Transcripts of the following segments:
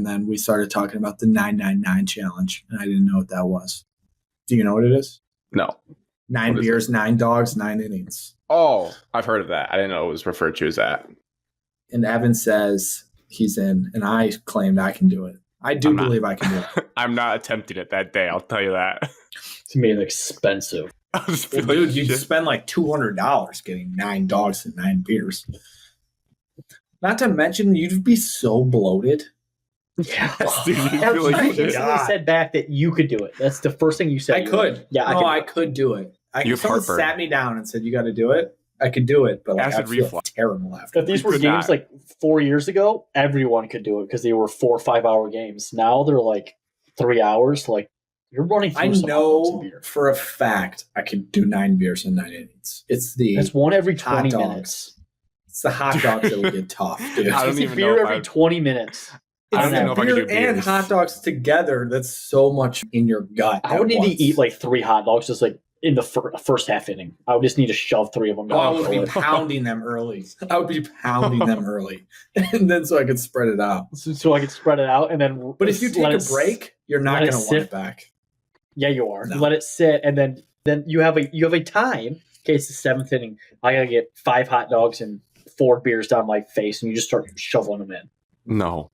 then we started talking about the 999 challenge, and I didn't know what that was. Do you know what it is? No. 9 beers, 9 dogs, 9 innings. Oh, I've heard of that. I didn't know it was referred to as that. And Evan says he's in, and I claimed I can do it. I do believe I can do it. I'm not attempting it that day. I'll tell you that. It's going to be expensive. Well, dude, you'd spend like $200 getting 9 dogs and 9 beers. Not to mention, you'd be so bloated. Yeah. Dude, you feel like shit. I said back that you could do it. That's the first thing you said. I could. Yeah, I could do it. Someone heartburn. sat me down and said, you got to do it. I could do it, but like, Acid I feel reflux. terrible after. If these were games like 4 years ago, everyone could do it because they were 4 or 5 hour games. Now they're like 3 hours. Like you're running through I some know beer. for a fact I could do 9 beers and 9 innings. That's one every 20 hot minutes. It's the hot dogs that would get tough, dude. I don't It's even beer know if every I- 20 minutes. I don't even know if I could do beer and beers. hot dogs together. That's so much in your gut. I would need to eat like 3 hot dogs just like in the first half inning. I would just need to shove 3 of them down. I would be pounding them early. And then so I could spread it out. So I could spread it out and then. But if you take a break, you're not going to want it back. Yeah, you are. No. You let it sit, and then you have a time. Okay, it's the 7th inning. I gotta get 5 hot dogs and 4 beers down my face, and you just start shoveling them in. No.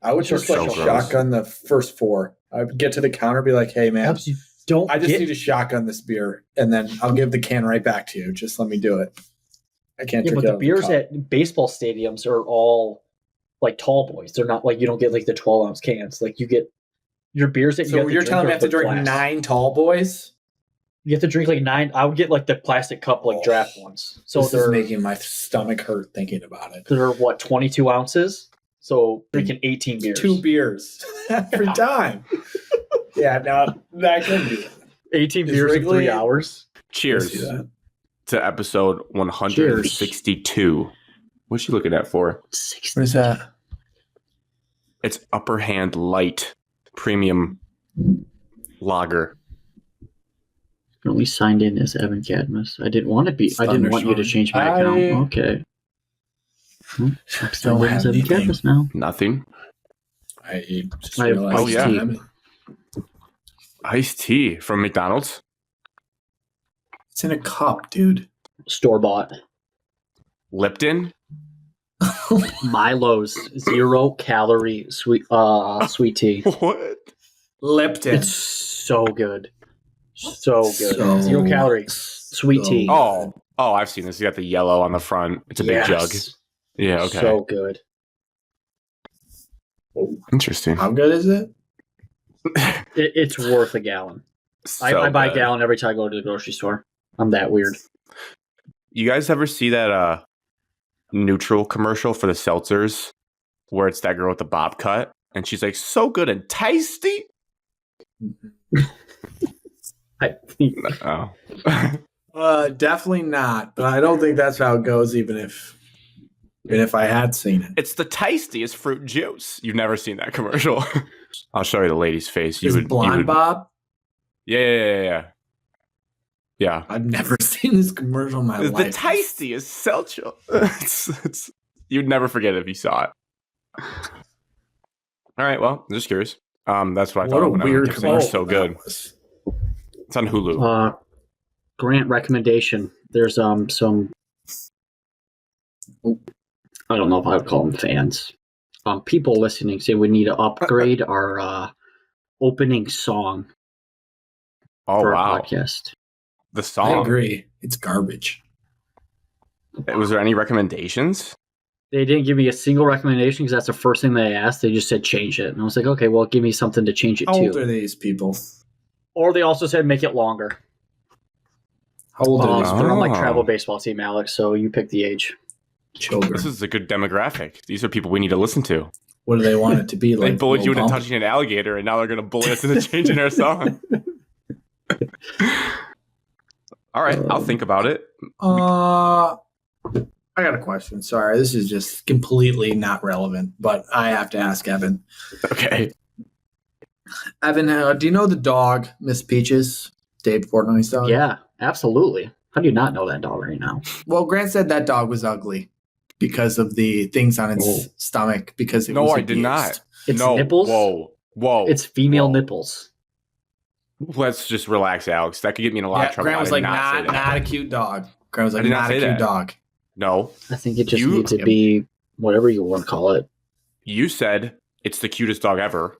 I would just like shotgun the first 4. I would get to the counter, be like, "Hey, man, I just need to shotgun this beer, and then I'll give the can right back to you. Just let me do it. I can't drink but it the beers at baseball stadiums are all like tall boys. They're not like you don't get like the 12-ounce cans. Like you get your beers that So you're telling me I have to drink 9 tall boys? You have to drink like 9. I would get like the plastic cup like draft ones. So this they're is making my stomach hurt thinking about it. They're what 22 ounces. So drinking 18 beers. 2 beers every time. Yeah, no, I couldn't do that. 18 beers in 3 hours. Cheers to episode 162. What's you looking at for? What is that? It's Upper Hand Light Premium Lager. Currently signed in as Evan Cadmus. I didn't want to be. I didn't want you to change my account. Okay. I'm signed in as Evan Cadmus now. Nothing. I just I have realized. iced tea. Iced tea from McDonald's. It's in a cup, dude. Store bought. Lipton. Milo's 0-calorie sweet tea. What? Lipton. It's so good. So good. So 0 calorie sweet tea. Oh, I've seen this. You got the yellow on the front. It's a big jug. Yeah, okay. So good. Interesting. How good is it? It's worth a gallon. I buy a gallon every time I go to the grocery store. I'm that weird. You guys ever see that neutral commercial for the seltzers where it's that girl with the bob cut and she's like, so good and tasty? Oh. Definitely not. But I don't think that's how it goes, even if I had seen it. It's the tastiest fruit juice. You've never seen that commercial. I'll show you the lady's face. Is Blonde Bob? Yeah. I've never seen this commercial in my life. The tastiest seltzer. It's you'd never forget it if you saw it. All right, well, I'm just curious. That's what I thought. What a weird commercial. So good. It's on Hulu. Grant recommendation. There's some. I don't know if I would call them fans. People listening say we need to upgrade our opening song for our podcast. The song. I agree. It's garbage. Was there any recommendations? They didn't give me a single recommendation because that's the first thing they asked. They just said change it. And I was like, okay, well, give me something to change it How to. old are these people? Or they also said make it longer. How old are these They're on like Oh. travel baseball team, Alex, so you pick the age. children? This is a good demographic. These are people we need to listen to. What do they want it to be? They Like bullied you into Lil touching an alligator, and now they're going to bully us into changing our song. All right, I'll think about it. Bump? I got a question. Sorry, this is just completely not relevant, but I have to ask Evan. Okay. Evan, do you know the dog, Miss Peaches? Dave Portnoy's dog? Yeah, absolutely. How do you not know that dog right now? Well, Grant said that dog was ugly because of the things on its stomach. Because it No, was I did abused. not. It's nipples. Whoa. It's female nipples. Let's just relax, Alex. That could get me in a lot of trouble. Grant was like, not a cute dog. Grant was like, not a cute dog. No. I think it just needs to be whatever you want to call it. You said it's the cutest dog ever.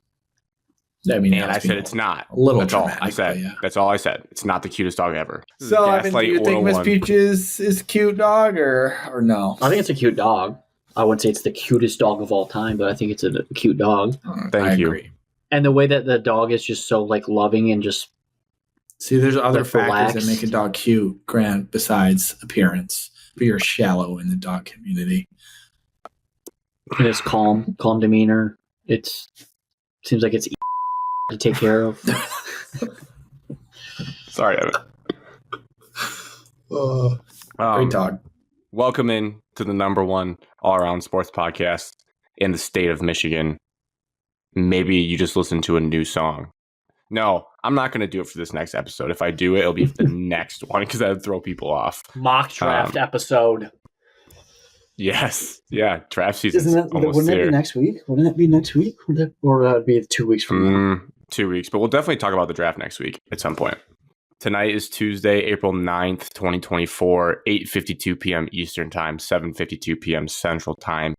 I mean, and I said it's not. A little That's dramatic, all I said. yeah. That's all I said. It's not the cutest dog ever. So, I mean, do you think Miss Peach is a cute dog or no? I think it's a cute dog. I wouldn't say it's the cutest dog of all time, but I think it's a cute dog. Thank you. Agree. And the way that the dog is just so like loving and just see, there's other factors relaxed. that make a dog cute, Grant, besides appearance. But you're shallow in the dog community. And it's calm demeanor. Seems like it's to take care of. Sorry, Evan. Great dog. Welcome in to the #1 all-around sports podcast in the state of Michigan. Maybe you just listened to a new song. No, I'm not going to do it for this next episode. If I do it, it'll be the next one because that would throw people off. Mock draft episode. Yes. Yeah. Draft season. Wouldn't that be next week? Wouldn't that be next week? Or would that be 2 weeks from now? 2 weeks. But we'll definitely talk about the draft next week at some point. Tonight is Tuesday, April 9th, 2024, 8:52 p.m. Eastern Time, 7:52 p.m. Central Time.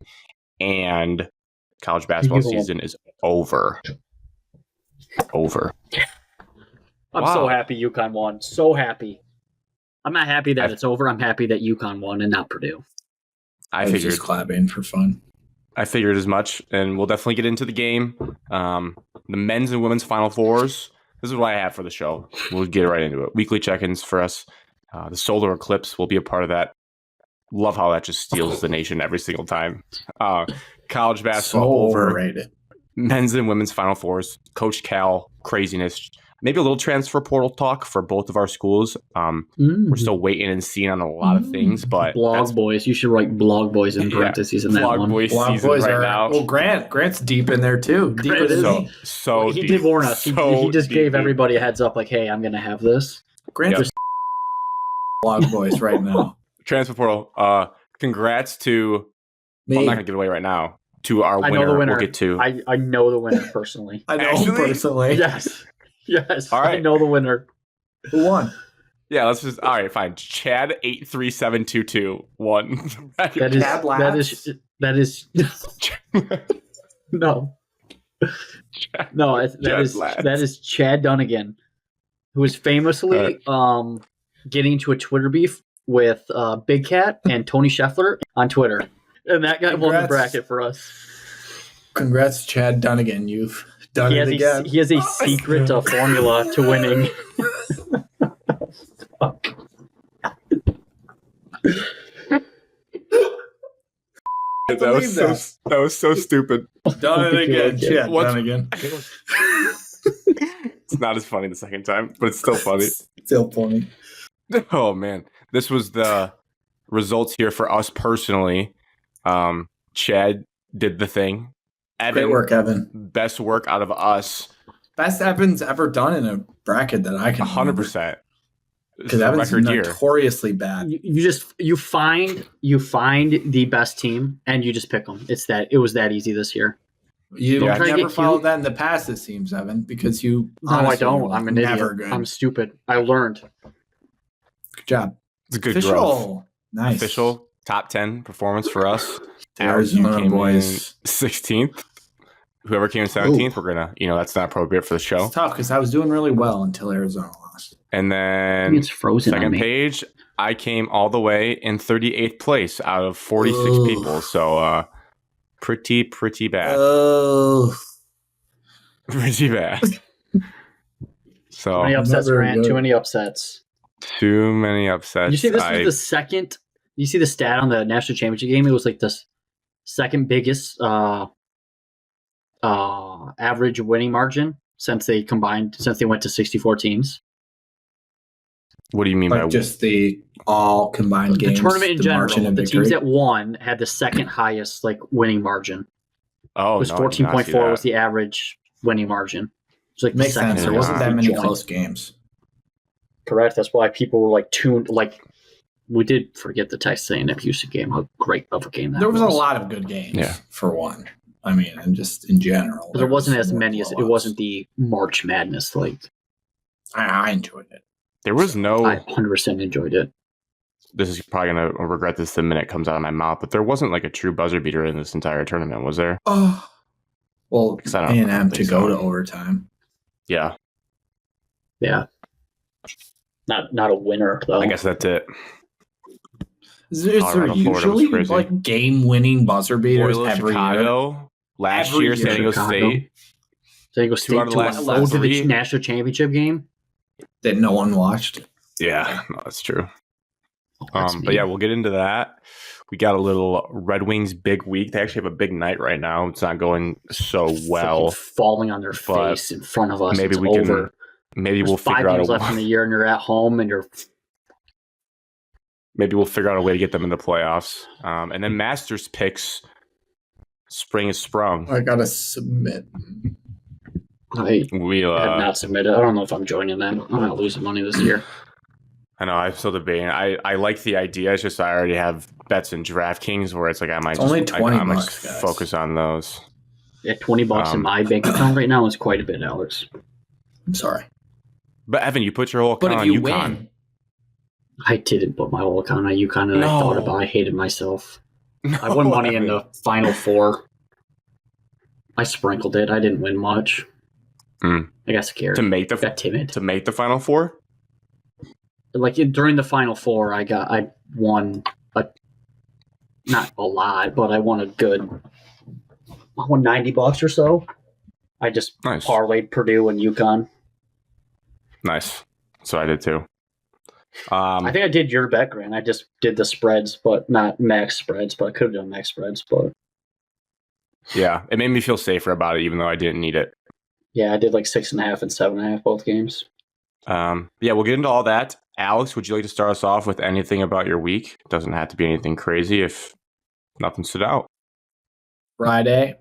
And college basketball season is over. I'm so happy UConn won. So happy. I'm not happy that it's over. I'm happy that UConn won and not Purdue. I figured just clapping for fun. I figured as much, and we'll definitely get into the game. The men's and women's Final Fours. This is what I have for the show. We'll get right into it. Weekly check-ins for us. The solar eclipse will be a part of that. Love how that just steals the nation every single time. College basketball so overrated. Men's and women's Final Fours. Coach Cal, craziness. Maybe a little transfer portal talk for both of our schools. We're still waiting and seeing on a lot of things, but blog boys. You should write blog boys in parentheses in that blog one. Boys blog season boys right are, now. Well, Grant's deep in there too. Deeper than so he deep. did warn us. He just gave deep. everybody a heads up, like, "Hey, I'm going to have this." Grant's blog boys right now. Transfer portal. Congrats to. Me. I'm not gonna give it away right now. To our winner. I know the winner. We'll get to. I know the winner personally. I know him personally. Yes. All right. I know the winner. Who won? Yeah, let's just. All right, fine. Chad 83722 won. That is no. No, that is Chad Dunnigan, who is famously getting into a Twitter beef with Big Cat and Tony Scheffler on Twitter. And that guy won the bracket for us. Congrats, Chad Dunnigan. You've done it again. He has a secret formula to winning. That was so stupid. Done it again, Chad Dunnigan. It's not as funny the second time, but it's still funny. Still funny. Oh man, this was the results here for us personally. Chad did the thing. Evan, great work, Evan. Best work out of us. Best Evan's ever done in a bracket that I can 100%. Because Evan's notoriously bad. You find the best team and you just pick them. It was that easy this year. You never followed that in the past, it seems, Evan, because you. No, I don't. I'm an idiot. Good. I'm stupid. I learned. Good job. It's a good Official. Growth. Nice. Official top 10 performance for us. Arizona boys. 16th. Whoever came in 17th, we're gonna. That's not appropriate for the show. It's tough because I was doing really well until Arizona lost. And then it's frozen. Second page, I came all the way in 38th place out of 46 people. So pretty bad. Pretty bad. So too many upsets, Grant. Too many upsets. Too many upsets. You see, this was the second. You see the stat on the national championship game? It was like the second biggest average winning margin since they went to 64 teams. What do you mean by just the all combined games? The tournament in general. The teams that won had the second highest winning margin. Oh, it was 14.4 was the average winning margin. It's makes sense. There wasn't that many close games. Correct. That's why people were tuned. We did forget the Texas A&M Houston game. How great of a game that was. There was a lot of good games. For one. I mean, and just in general. But there wasn't as many as it wasn't the March Madness. Like I enjoyed it. There was no. I 100% enjoyed it. This is probably gonna regret this the minute it comes out of my mouth, but there wasn't like a true buzzer beater in this entire tournament, was there? Oh, well, A&M to go to overtime. Yeah. Not a winner though. I guess that's it. Is there usually like game-winning buzzer beaters every Chicago, year? Last year, San Diego State. San Diego State to the national championship game that no one watched. Yeah, no, that's true. But yeah, we'll get into that. We got a little Red Wings big week. They actually have a big night right now. It's not going so well. Falling on their face in front of us. Maybe we'll figure out 5 games left in the year, and you're at home, and you're. Maybe we'll figure out a way to get them in the playoffs. And then Masters picks. Spring is sprung. I gotta submit. I have not submitted. I don't know if I'm joining them. I'm not losing money this year. I know. I'm still debating. I like the idea. It's just I already have bets in DraftKings where it's like I might only just, $20 I might guys. focus on those. Yeah, $20 in my bank account right now is quite a bit, Alex. I'm sorry, but Evan, you put your whole account on UConn. I didn't put my whole account on UConn, and I thought about it. I hated myself. I won money in the Final Four. I sprinkled it. I didn't win much. I got scared. Got timid. To make the Final Four? Like during the Final Four, I won not a lot, but I won I won $90 or so. I just parlayed Purdue and UConn. Nice. So I did too. I think I did your bet, Grant. I just did the spreads, but not max spreads. But I could have done max spreads. But yeah, it made me feel safer about it, even though I didn't need it. Yeah, I did like 6.5 and 7.5 both games. Yeah, we'll get into all that. Alex, would you like to start us off with anything about your week? It doesn't have to be anything crazy if nothing stood out. Friday,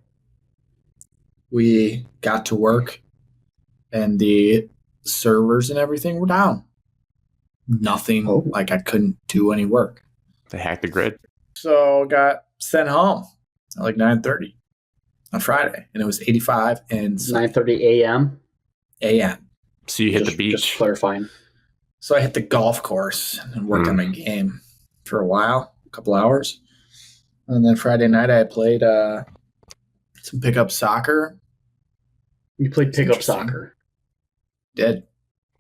we got to work, and the servers and everything were down. Nothing, like I couldn't do any work. They hacked the grid. So got sent home at like 9:30 on Friday, and it was 85 and 9:30 a.m. a.m. So you hit the beach. Just clarifying. So I hit the golf course and worked on my game for a while, a couple hours. And then Friday night I played some pickup soccer. You played pickup soccer? Did.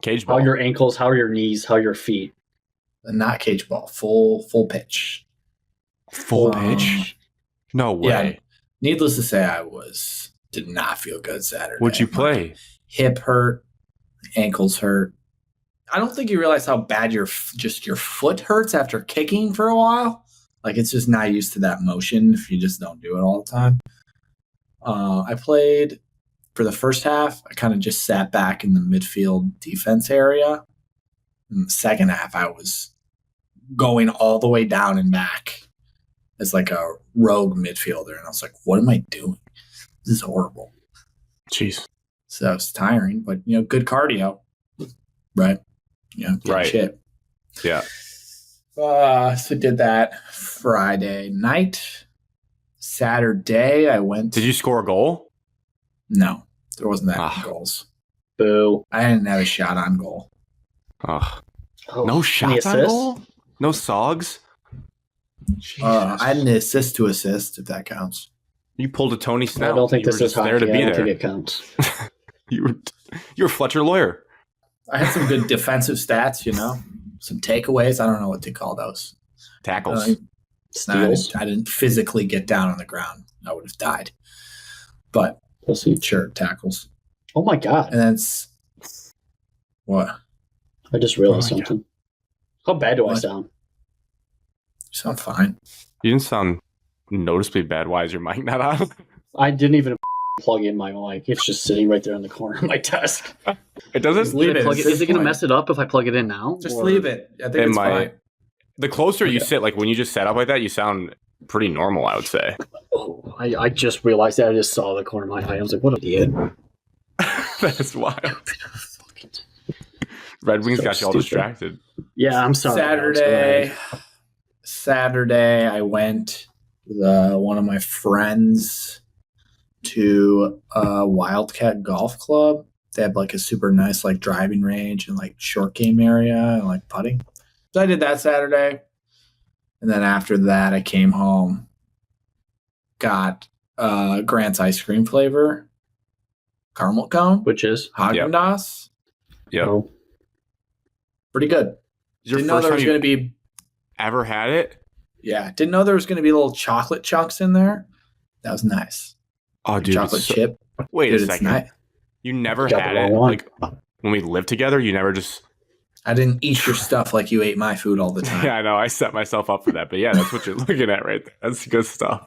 Cage ball. How are your ankles? How are your knees? How are your feet? Not cage ball, full pitch. Full pitch? No way. Yeah, needless to say, did not feel good Saturday. What'd you play? My hip hurt, ankles hurt. I don't think you realize how bad your foot hurts after kicking for a while. Like it's just not used to that motion if you just don't do it all the time. I played for the first half. I kind of just sat back in the midfield defense area. In the second half, I was going all the way down and back as like a rogue midfielder. And I was like, what am I doing? This is horrible. Jeez. So it's tiring, but good cardio. Right. Right. Shit. Yeah. So did that Friday night. Saturday, I went. Did you score a goal? No, there wasn't that many goals. Boo. I didn't have a shot on goal. No shots on goal? No sogs? I had an assist to assist, if that counts. You pulled a Tony Snell. I don't think this is hockey. There to be I don't there. think it counts. You were Fletcher Lawyer. I had some good defensive stats, some takeaways. I don't know what they call those. Tackles. Steals. I didn't physically get down on the ground. I would have died. But sure, tackles. Oh my God. And then what? I just realized something. God. How bad do I sound? You sound fine. You didn't sound noticeably bad. Why is your mic not on? I didn't even plug in my mic. It's just sitting right there in the corner of my desk. It doesn't. Is it going to mess it up if I plug it in now? Just leave it. I think it's fine. The closer you sit, like when you just set up like that, you sound pretty normal, I would say. Oh, I just realized that. I just saw the corner of my eye. I was like, what an idiot. That's wild. Red Wings got you all distracted. Yeah, I'm sorry. Saturday, I went with one of my friends to a Wildcat Golf Club. They have like a super nice like driving range and like short game area and like putting. So I did that Saturday. And then after that, I came home, got Grant's ice cream flavor, caramel cone, which is Haagen-Dazs. Yeah. Oh. Pretty good. Didn't know there was going to be. Ever had it? Yeah. Didn't know there was going to be little chocolate chunks in there. That was nice. Oh, dude. Chocolate chip. Wait Dude, a second. nice. You never had it? Like, when we lived together, you never just... I didn't eat your stuff like you ate my food all the time. Yeah, I know. I set myself up for that. But yeah, that's what you're looking at right there. That's good stuff.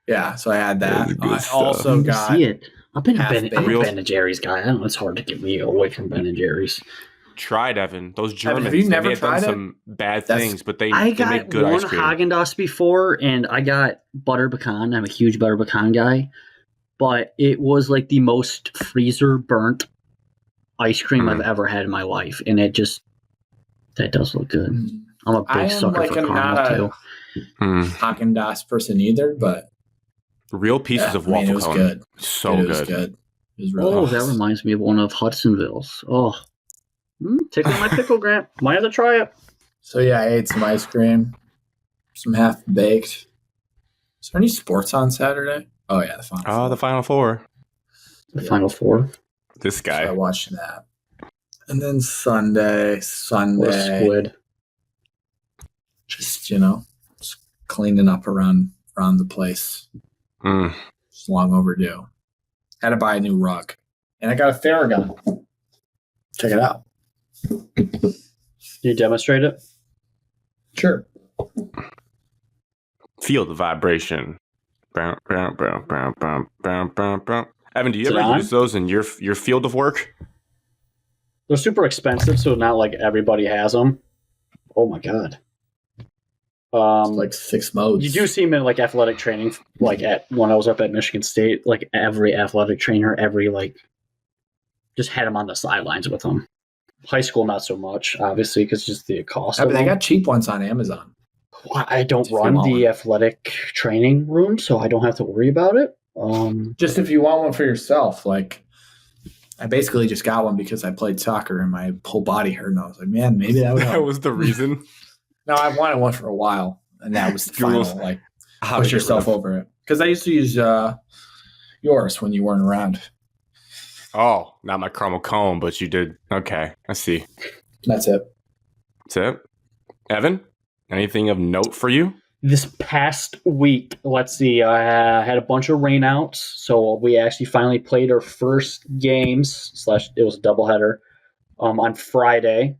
Yeah, so I had that. I stuff. also got... see it. I'm a Ben Real- and Jerry's guy. I don't know. It's hard to get me away from Ben and Jerry's. Tried, Evan. Those Germans, have you never they tried done it? some bad things, but they I got make good one ice cream. Haagen-Dazs before, and I got butter pecan. I'm a huge butter pecan guy. But it was like the most freezer burnt ice cream I've ever had in my life. And it just... That does look good. I'm a big sucker for caramel, not too. Haagen-Dazs person either, but Real pieces of waffle it was cone. good. So it good. was good. It was really nice. That reminds me of one of Hudsonville's. Oh, tickle my pickle, Grant. Might have to try it. So yeah, I ate some ice cream, some half baked. Is there any sports on Saturday? Oh yeah, the Final Four. The Final Four. The Final Four. This guy. So I watched that. And then Sunday, What a squid. just just cleaning up around the place. It's long overdue. Had to buy a new rug, and I got a Theragun. Check it out. Can you demonstrate it? Sure. Feel the vibration. Evan, do you Is it ever on? use those in your field of work? They're super expensive, so not like everybody has them. Oh my god. It's like 6 modes. You do see them in like athletic training, like when I was up at Michigan State, like every athletic trainer, just had them on the sidelines with them. High school, not so much, obviously, because just the cost. But they got cheap ones on Amazon. I don't run the athletic training room, so I don't have to worry about it. Just if you want one for yourself, like I basically just got one because I played soccer and my whole body hurt, and I was like, man, maybe that would help. That was the reason. No, I wanted one for a while, and that was the final. Like, How push yourself over it. Because I used to use yours when you weren't around. Oh, not my caramel cone, but you did. Okay, I see. That's it. That's it. Evan, anything of note for you? This past week, let's see, I had a bunch of rainouts, so we actually finally played our first games, it was a doubleheader, on Friday.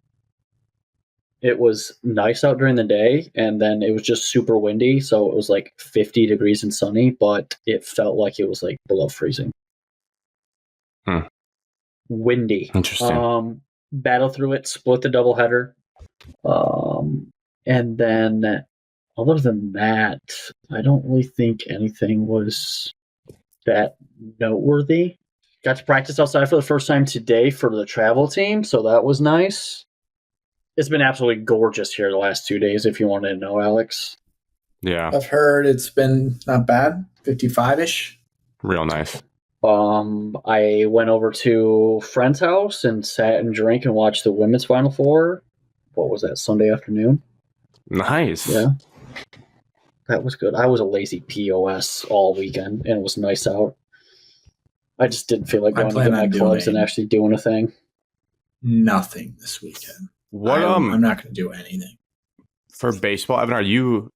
It was nice out during the day, and then it was just super windy, so it was like 50 degrees and sunny, but it felt like it was like below freezing. Windy. Interesting. Battle through it, split the doubleheader. And then other than that, I don't really think anything was that noteworthy. Got to practice outside for the first time today for the travel team, so that was nice. It's been absolutely gorgeous here the last 2 days, if you wanted to know, Alex. Yeah. I've heard it's been not bad, 55-ish. Real nice. I went over to a friend's house and sat and drank and watched the women's Final Four. What was that, Sunday afternoon? Nice. Yeah. That was good. I was a lazy POS all weekend, and it was nice out. I just didn't feel like going to my clubs and actually doing a thing. Nothing this weekend. What I'm not going to do anything. For baseball, Evan, are you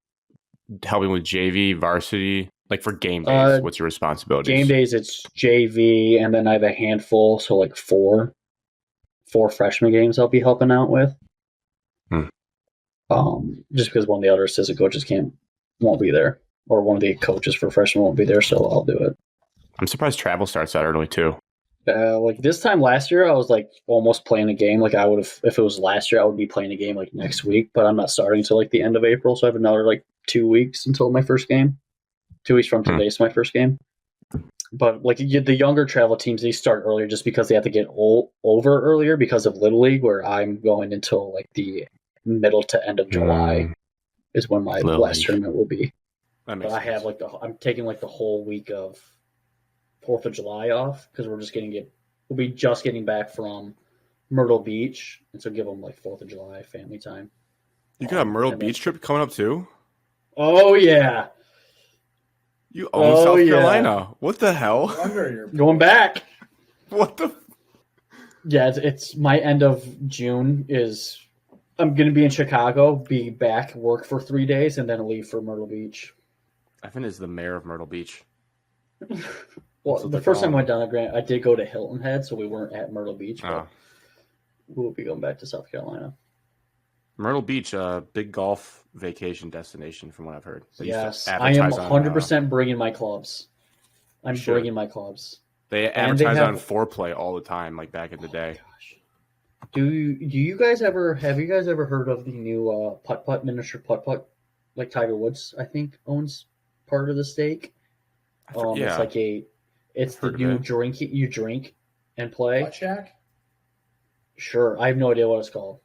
helping with JV, varsity? Like for game days, what's your responsibilities? Game days, it's JV, and then I have a handful, so like four freshman games I'll be helping out with. Just because one of the other assistant coaches won't be there, or one of the coaches for freshmen won't be there, so I'll do it. I'm surprised travel starts that early too. Like this time last year, I was like almost playing a game. Like I would have, if it was last year, I would be playing a game like next week. But I'm not starting until like the end of April, so I have another like 2 weeks until my first game. 2 weeks from today is my first game. But like the younger travel teams, they start earlier just because they have to get over earlier because of Little League, where I'm going until like the middle to end of July is when my last tournament will be. But I have like I'm taking like the whole week of 4th of July off because we'll be just getting back from Myrtle Beach, and so give them like 4th of July family time. You got a Myrtle Beach trip coming up too? Oh yeah. You own South Carolina. What the hell? No wonder you're going back. What the? Yeah, it's my end of June is I'm going to be in Chicago, be back, work for 3 days, and then leave for Myrtle Beach. Evan is the mayor of Myrtle Beach. Well, the first time I went down to Grant, I did go to Hilton Head, so we weren't at Myrtle Beach, but we'll be going back to South Carolina. Myrtle Beach, a big golf vacation destination, from what I've heard. Yes, I am 100% bringing my clubs. Bringing my clubs. They advertise on Foreplay all the time, like back in the day. Gosh. Have you guys ever heard of the new miniature putt? Like Tiger Woods, I think, owns part of the stake. It's the new drink you drink and play. Putt Shack? Sure, I have no idea what it's called.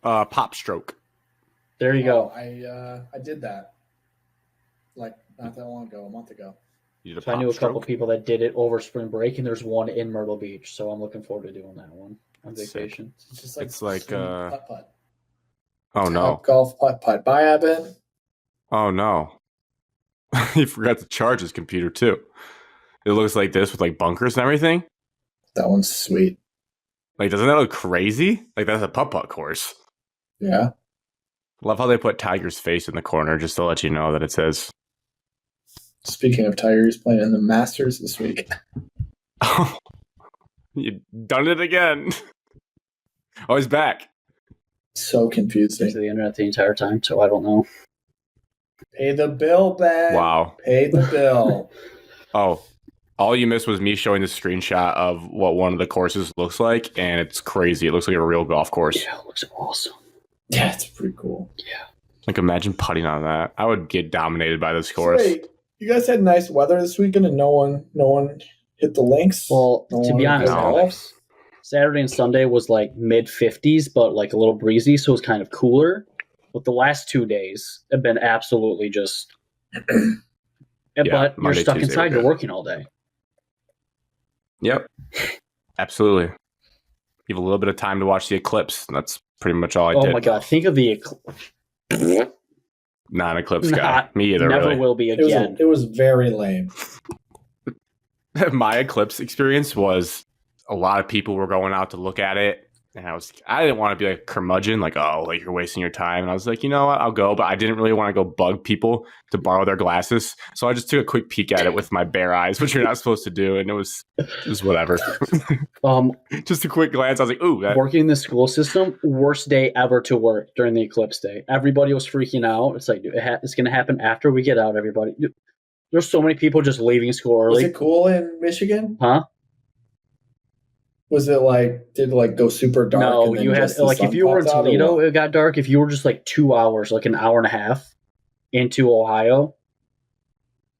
Pop Stroke. There you go. I did that like not that long ago, a month ago. So I knew a couple people that did it over spring break, and there's one in Myrtle Beach. So I'm looking forward to doing that one on vacation. It's like putt. Oh no! Golf putt. Bye, Evan. Oh no! He forgot to charge his computer too. It looks like this with like bunkers and everything. That one's sweet. Like, doesn't that look crazy? Like, that's a putt course. Yeah. Love how they put Tiger's face in the corner just to let you know that it says. Speaking of Tiger, he's playing in the Masters this week. Oh, you done it again. Oh, he's back. So confusing. To the internet the entire time, so I don't know. Pay the bill, Ben. Wow. Pay the bill. Oh, all you missed was me showing the screenshot of what one of the courses looks like, and it's crazy. It looks like a real golf course. Yeah, it looks awesome. Yeah, it's pretty cool. Yeah. Like, imagine putting on that. I would get dominated by this course. Wait, you guys had nice weather this weekend, and no one hit the links? Well, to be honest, Saturday and Sunday was like mid-50s, but like a little breezy, so it was kind of cooler. But the last 2 days have been absolutely just... but you're stuck inside, you're working all day. Yep. Absolutely. You have a little bit of time to watch the eclipse, and that's pretty much all I did. Oh my god, think of the eclipse. Not an eclipse guy. Me either, never really. Will be again. It was very lame. My eclipse experience was a lot of people were going out to look at it, and I didn't want to be like a curmudgeon, like, oh, like you're wasting your time. And I was like, you know what, I'll go, but I didn't really want to go bug people to borrow their glasses. So I just took a quick peek at it with my bare eyes, which you're not supposed to do, and it was whatever. Just a quick glance. I was like, ooh. Working in the school system, worst day ever to work during the eclipse day. Everybody was freaking out. It's like, it's going to happen after we get out, everybody. There's so many people just leaving school early. Was it cool in Michigan? Huh? Was it did it go super dark? No, you had if you were in Toledo, it got dark. If you were just like 2 hours, like an hour and a half into Ohio,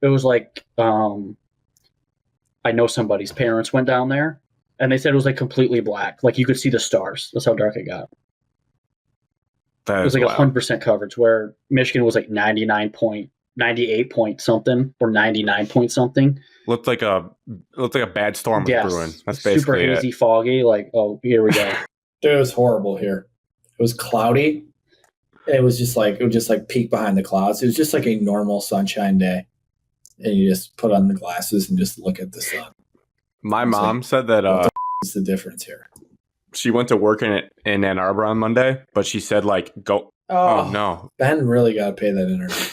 it was like, I know somebody's parents went down there and they said it was like completely black. Like you could see the stars. That's how dark it got. It was like 100% coverage, where Michigan was like 98 point something or 99 point something. Looked like a bad storm was brewing. That's basically super hazy, foggy. Like, oh, here we go. Dude, it was horrible here. It was cloudy. It would just peek behind the clouds. It was just like a normal sunshine day, and you just put on the glasses and just look at the sun. My mom said that what's the difference here? She went to work in Ann Arbor on Monday, but she said go. Oh no, Ben really got to pay that interview.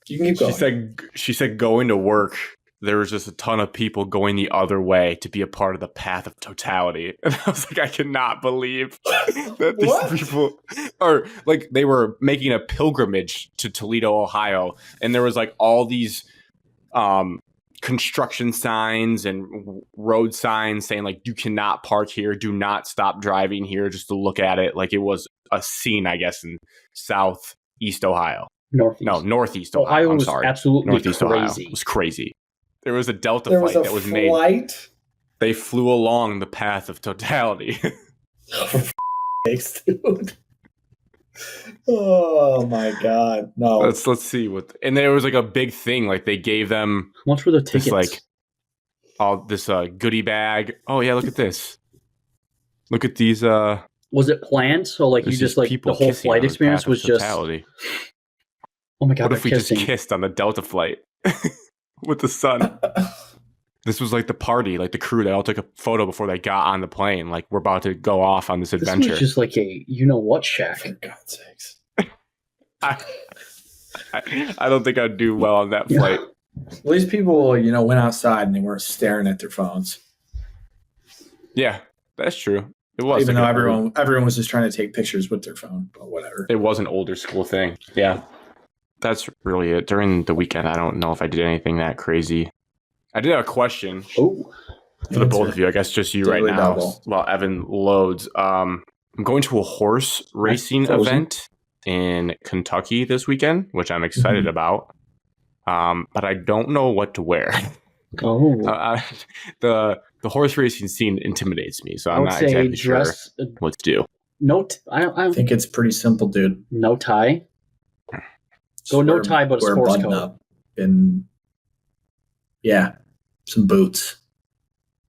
You can keep going. She said going to work, there was just a ton of people going the other way to be a part of the path of totality. And I was like, I cannot believe that these people are like, they were making a pilgrimage to Toledo, Ohio. And there was like all these construction signs and road signs saying like, you cannot park here. Do not stop driving here just to look at it. Like it was a scene, I guess, in southeast Ohio. Northeast Ohio. Ohio was absolutely Northeast crazy. Ohio. It was crazy. There was a Delta flight that was made. They flew along the path of totality. Thanks, dude. Oh my god. No. Let's see what. And there was like a big thing. Like they gave them. How much were the tickets? all this goodie bag. Oh yeah, look at this. Look at these. Was it planned? So like you just like the whole flight experience was just. Totality. Oh my god! What if we just kissed on the Delta flight with the sun? This was like the party, like the crew. They all took a photo before they got on the plane. Like we're about to go off on this adventure. This was just like a you know what shack. For God's sakes. I don't think I'd do well on that flight. At least people, went outside and they weren't staring at their phones. Yeah, that's true. It was. Even though everyone was just trying to take pictures with their phone, but whatever. It was an older school thing. Yeah. That's really it. During the weekend, I don't know if I did anything that crazy. I did have a question for the both of you. I guess just you right now while Evan loads. I'm going to a horse racing event in Kentucky this weekend, which I'm excited about. But I don't know what to wear. The horse racing scene intimidates me, so I'm not exactly sure what to do. I think it's pretty simple, dude. No tie. Go no tie, but a sports coat. Up and some boots.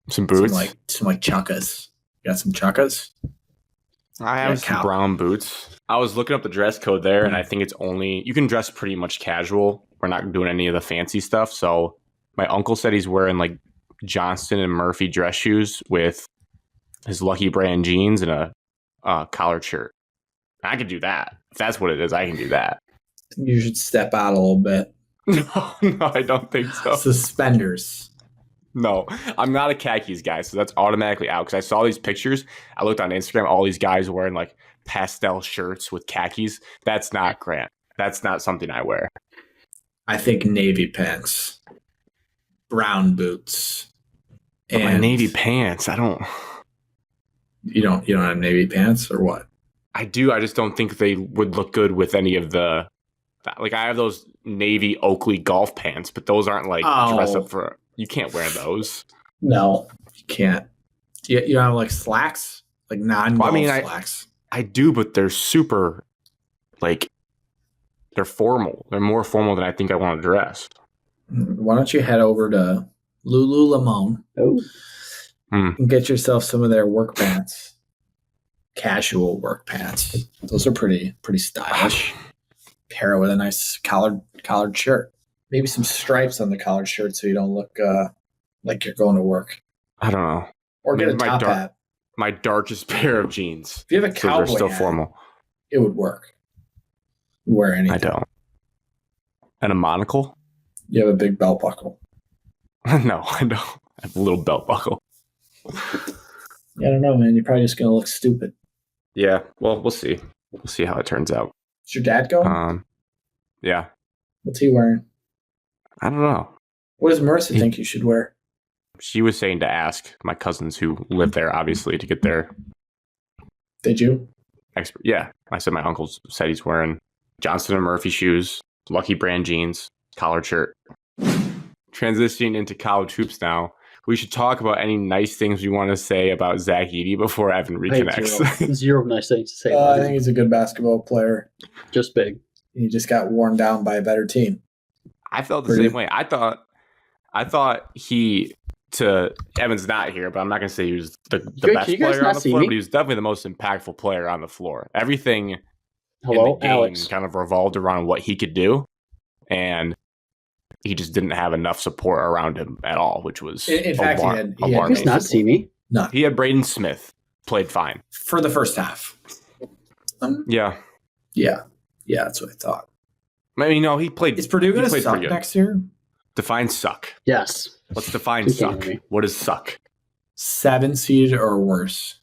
Some boots? Some chukkas. You got some chukkas? I have some brown boots. I was looking up the dress code there, and I think it's you can dress pretty much casual. We're not doing any of the fancy stuff. So my uncle said he's wearing like Johnston and Murphy dress shoes with his Lucky Brand jeans and a collared shirt. I could do that. If that's what it is, I can do that. You should step out a little bit. No, I don't think so. Suspenders. No, I'm not a khakis guy, so that's automatically out. Because I saw these pictures. I looked on Instagram, all these guys wearing like pastel shirts with khakis. That's not Grant. That's not something I wear. I think navy pants, brown boots, and my navy pants. I don't. You don't have navy pants or what? I do. I just don't think they would look good with any of the. Like I have those navy Oakley golf pants, but those aren't like dress up for. You can't wear those. No, you can't. You don't have like slacks, like non-golf slacks. I do, but they're super, like, they're formal. They're more formal than I think I want to dress. Why don't you head over to Lululemon and get yourself some of their work pants, casual work pants. Those are pretty stylish. Pair it with a nice collared shirt. Maybe some stripes on the collared shirt so you don't look like you're going to work. I don't know. Or get a top hat. My darkest pair of jeans. If you have a cowboy they're still hat, formal. It would work. Wear anything. I don't. And a monocle? You have a big belt buckle. No, I don't. I have a little belt buckle. Yeah, I don't know, man. You're probably just going to look stupid. Yeah, well, we'll see. We'll see how it turns out. Is your dad going? Yeah. What's he wearing? I don't know. What does Marissa think you should wear? She was saying to ask my cousins who live there, obviously, to get their... Did you? Expert. Yeah. I said my uncle said he's wearing Johnston & Murphy shoes, Lucky Brand jeans, collared shirt. Transitioning into college hoops now, we should talk about any nice things we want to say about Zach Edey before Evan reconnects. Zero nice things to say. I think he's a good basketball player. Just big. He just got worn down by a better team. I felt the same way. I thought Evan's not here, but I'm not going to say he was the best player on the floor, but he was definitely the most impactful player on the floor. Everything in the game Alex. kind of revolved around what he could do, and he just didn't have enough support around him at all, which was in fact, he does not see me. No. He had Braden Smith, played fine. For the first half. Yeah, that's what I thought. I mean, no, he played. Is Purdue going to suck next year? Define suck. Yes. Let's define suck. What is suck? 7 seed or worse.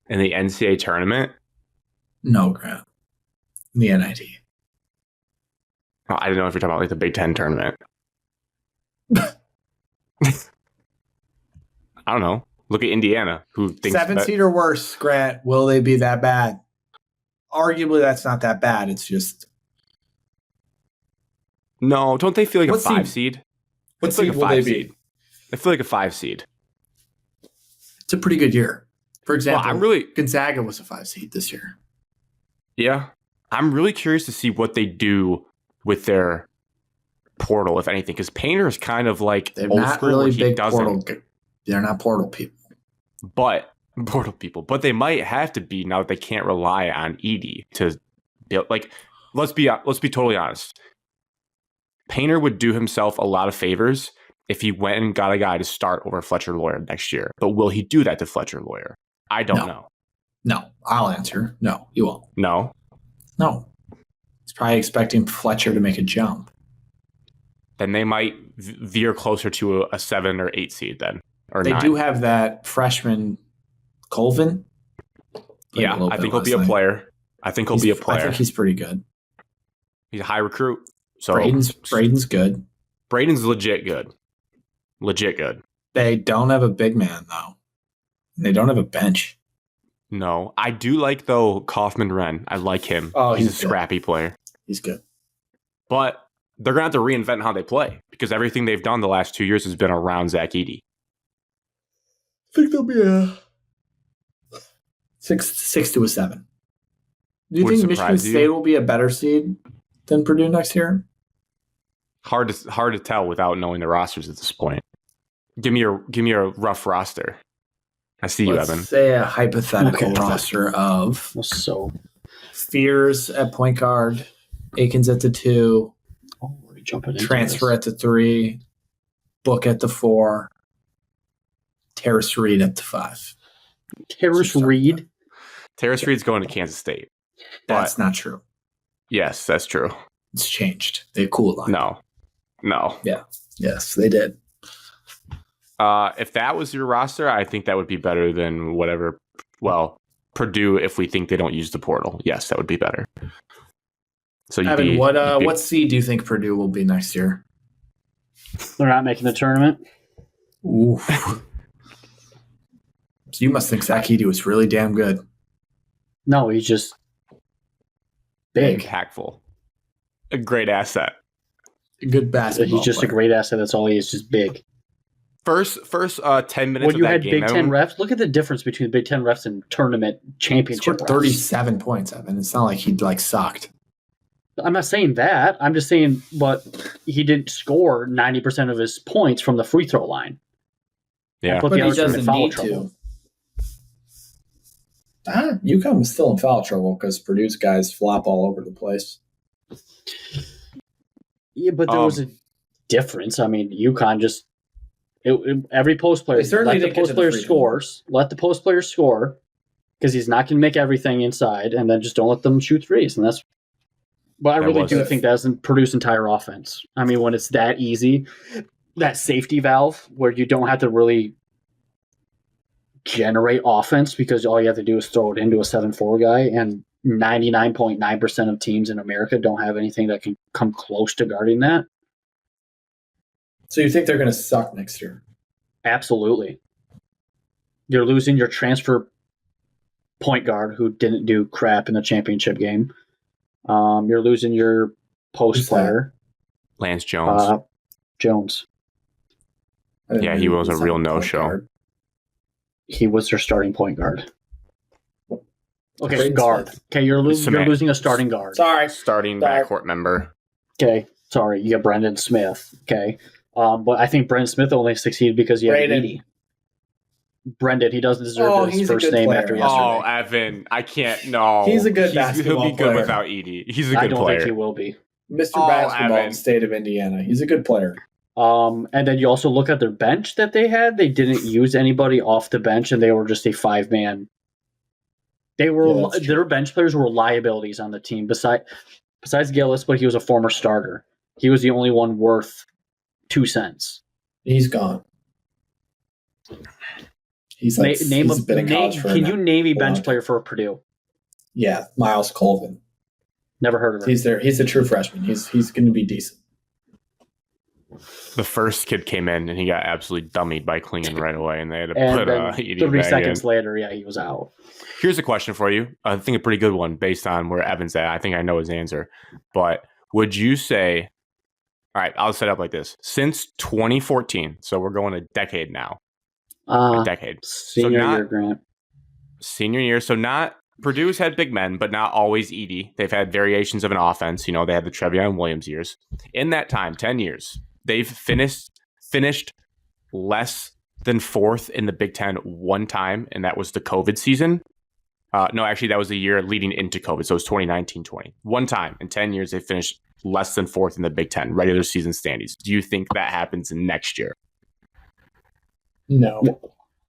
In the NCAA tournament? No, Grant. In the NIT. Oh, I didn't know if you're talking about like the Big Ten tournament. I don't know. Look at Indiana, who thinks 7 seed or worse, Grant. Will they be that bad? Arguably, that's not that bad. It's just... No, don't they feel like a 5 seed? What seed will they be? I feel like a 5 seed. It's a pretty good year. For example, well, Gonzaga was a 5 seed this year. Yeah. I'm really curious to see what they do with their portal, if anything, because Painter is kind of like they're old not school. really He big doesn't. portal. They're not portal people. But they might have to be now that they can't rely on Edie to build. Like, let's be totally honest. Painter would do himself a lot of favors if he went and got a guy to start over Fletcher Lawyer next year. But will he do that to Fletcher Lawyer? I don't know. No, I'll answer. No, you won't. No. He's probably expecting Fletcher to make a jump. Then they might veer closer to a 7 or 8 seed then. Or they 9. do have that freshman Colvin. Yeah, I think he'll be a player. I think he's pretty good. He's a high recruit. So Braden's good. Braden's legit good. They don't have a big man, though. They don't have a bench. No. I do like, though, Kaufman-Renn. I like him. Oh, he's a scrappy player. He's good. But they're going to have to reinvent how they play because everything they've done the last 2 years has been around Zach Edey. I think there'll be a 6 to a 7. Do you think Michigan State will be a better seed than Purdue next year? Hard to tell without knowing the rosters at this point. Give me a rough roster. I see you, Evan. Let's say a hypothetical roster of Fears at point guard, Akins at the 2, transfer at the 3, Book at the 4, Terrace Reed at the 5. Terrace Reed? Terrace Reed's going to Kansas State. That's not true. Yes, that's true. It's changed. They cooled on. No. Yeah. Yes, they did. If that was your roster, I think that would be better than whatever. Well, Purdue, if we think they don't use the portal, yes, that would be better. So, Evan, what seed do you think Purdue will be next year? They're not making the tournament. Ooh. So you must think Zach Edey was really damn good. No, he's just big, impactful, a great asset, a good basketball. He's just player. A great asset. That's all he is, just big. First 10 minutes. When you had Big Ten refs, look at the difference between Big Ten refs and tournament championship refs. 37 points, Evan. It's not like he sucked. I'm not saying that. I'm just saying, but he didn't score 90% of his points from the free throw line. Yeah, but he doesn't need to. UConn was still in foul trouble because Purdue's guys flop all over the place. Yeah, but there was a difference. I mean, UConn just every post player let the post player score because he's not going to make everything inside, and then just don't let them shoot threes, and that's. But I really do think that doesn't produce entire offense. I mean, when it's that easy, that safety valve where you don't have to really generate offense because all you have to do is throw it into a 7-4 guy, and 99.9% of teams in America don't have anything that can come close to guarding that. So you think they're going to suck next year? Absolutely. You're losing your transfer point guard who didn't do crap in the championship game. You're losing your post player. Lance Jones. Jones. Yeah, he was a real no-show. He was their starting point guard. Okay, guard. Okay, you're losing a starting guard. Sorry. Starting backcourt member. Okay, sorry. You got Brendan Smith. Okay. But I think Brendan Smith only succeeded because he had Edey. Brendan, he doesn't deserve his first name after yesterday. Oh, Evan, I can't. No, he's a good basketball player. He'll be good without Edey. He's a good player. I don't think he will be. Mr. Basketball in the state of Indiana. He's a good player. And then you also look at their bench that they had. They didn't use anybody off the bench, and they were just a 5-man. Their bench players were liabilities on the team. Besides Gillis, but he was a former starter. He was the only one worth 2 cents. He's gone. He's like Can you name a bench player for Purdue? Yeah, Miles Colvin. Never heard of him. He's a true freshman. He's going to be decent. The first kid came in and he got absolutely dummied by Klingon right away, and they had to put Edey 30 seconds later, he was out. Here's a question for you. I think a pretty good one based on where Evan's at. I think I know his answer. But would you say, all right, I'll set it up like this. Since 2014, so we're going a decade now. A decade. Senior year, Grant. Senior year. So not Purdue's had big men, but not always Edey. They've had variations of an offense. They had the Trevion Williams years. In that time, 10 years, they've finished less than fourth in the Big Ten one time, and that was the COVID season. No, actually, that was the year leading into COVID, so it was 2019-20. One time in 10 years, they finished less than fourth in the Big Ten, regular season standings. Do you think that happens next year? No.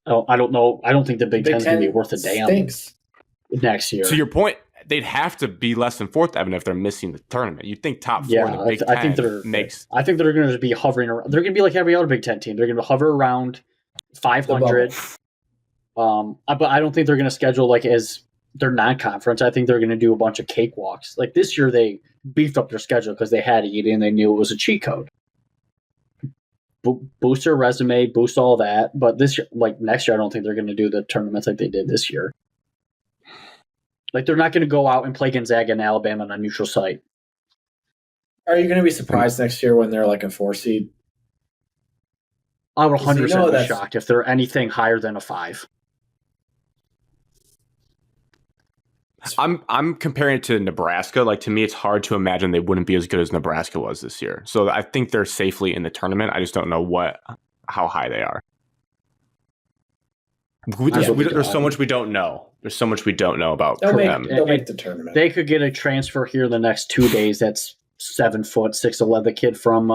I don't know. I don't think the Big Ten's going to be worth a damn next year. To your point, they'd have to be less than fourth, Evan, if they're missing the tournament. You'd think top four in the Big Ten I think they're going to be hovering around. They're going to be like every other Big Ten team. They're going to hover around 500. But I don't think they're going to schedule as their non-conference. I think they're going to do a bunch of cakewalks. Like this year, they beefed up their schedule because they had Edey and they knew it was a cheat code. Boost their resume, boost all that. But this year, next year, I don't think they're going to do the tournaments like they did this year. They're not going to go out and play Gonzaga and Alabama on a neutral site. Are you going to be surprised next year when they're a 4 seed? I would 100% be shocked if they're anything higher than a 5. I'm comparing it to Nebraska. To me, it's hard to imagine they wouldn't be as good as Nebraska was this year. So I think they're safely in the tournament. I just don't know how high they are. There's so much we don't know. There's so much we don't know about them. They'll make the tournament. They could get a transfer here the next 2 days. That's 7 foot, 6'11" kid from.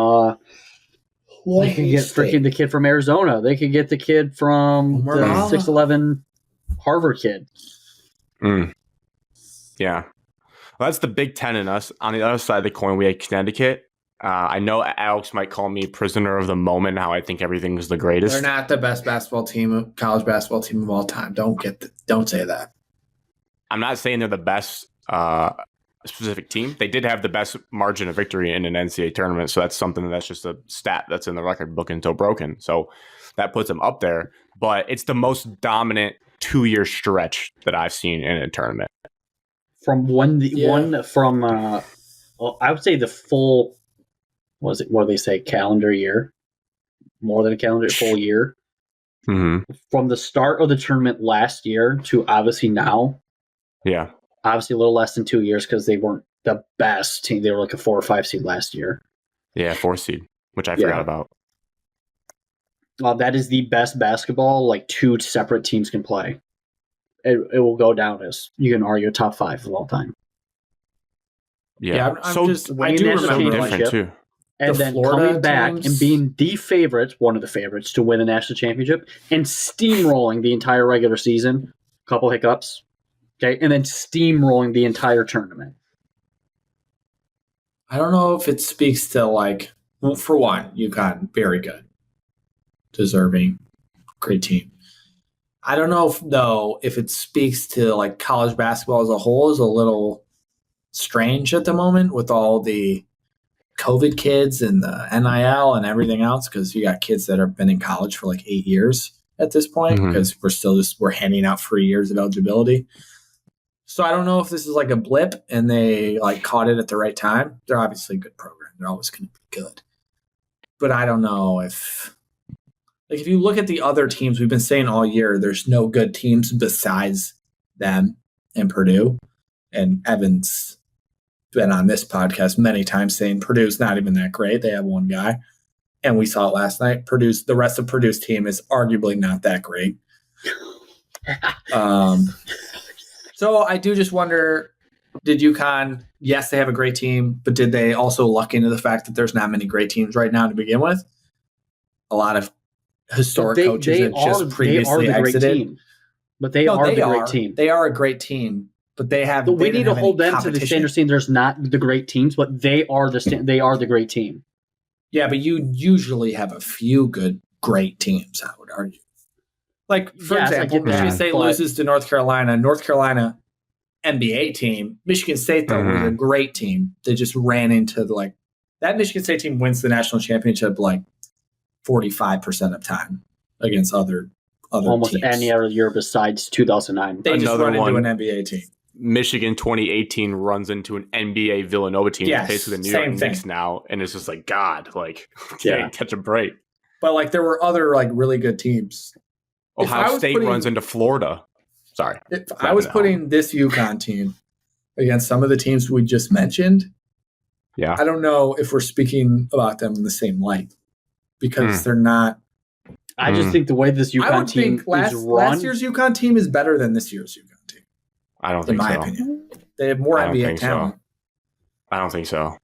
They could get the kid from Arizona. They could get the kid from the 6'11" Harvard kid. Yeah. Well, that's the Big Ten in us. On the other side of the coin, we had Connecticut. I know Alex might call me prisoner of the moment, how I think everything is the greatest. They're not the best college basketball team of all time. Don't say that. I'm not saying they're the best specific team. They did have the best margin of victory in an NCAA tournament, so that's something that's just a stat that's in the record book until broken. So that puts them up there. But it's the most dominant 2-year stretch that I've seen in a tournament. I would say the full. What do they say? Calendar year, more than a full year. Mm-hmm. From the start of the tournament last year to obviously now. Yeah. Obviously a little less than 2 years because they weren't the best team. They were a 4 or 5 seed last year. Yeah, 4 seed, which I forgot about. That is the best basketball 2 separate teams can play. It will go down as you can argue top 5 of all time. Yeah, I do remember different too. And then coming back and being the favorite, one of the favorites to win the national championship, and steamrolling the entire regular season. Couple hiccups, okay, and then steamrolling the entire tournament. I don't know if it speaks to for one, UConn, very good, deserving, great team. I don't know if it speaks to college basketball as a whole is a little strange at the moment with all the COVID kids and the NIL and everything else, because you got kids that have been in college for 8 years at this point, because we're handing out free years of eligibility. So I don't know if this is a blip and they caught it at the right time. They're obviously a good program. They're always going to be good. But I don't know if you look at the other teams, we've been saying all year, there's no good teams besides them and Purdue. And Evan's been on this podcast many times saying Purdue's not even that great. They have one guy. And we saw it last night. The rest of Purdue's team is arguably not that great. So I do just wonder, did UConn, yes, they have a great team, but did they also luck into the fact that there's not many great teams right now to begin with? A lot of historic coaches that just previously exited. But they are the great team. They are a great team. But they have. But we need to hold them to the standard. Saying there's not the great teams, but they are the great team. Yeah, but you usually have a few great teams. I would argue. For example, Michigan State loses to North Carolina. North Carolina NBA team. Michigan State though was a great team. They just ran into that Michigan State team wins the national championship 45% of time against other almost teams. Any other year besides 2009. They just run into an NBA team. Michigan 2018 runs into an NBA Villanova team, basically the New York Knicks now, and it's just God, can't catch a break. But there were other really good teams. Ohio State runs into Florida. Sorry. If I was putting this UConn team against some of the teams we just mentioned, I don't know if we're speaking about them in the same light because they're not. I just think the way this UConn team is run. Last year's UConn team is better than this year's UConn team. I don't think so. In my opinion. They have more NBA talent. I don't think so.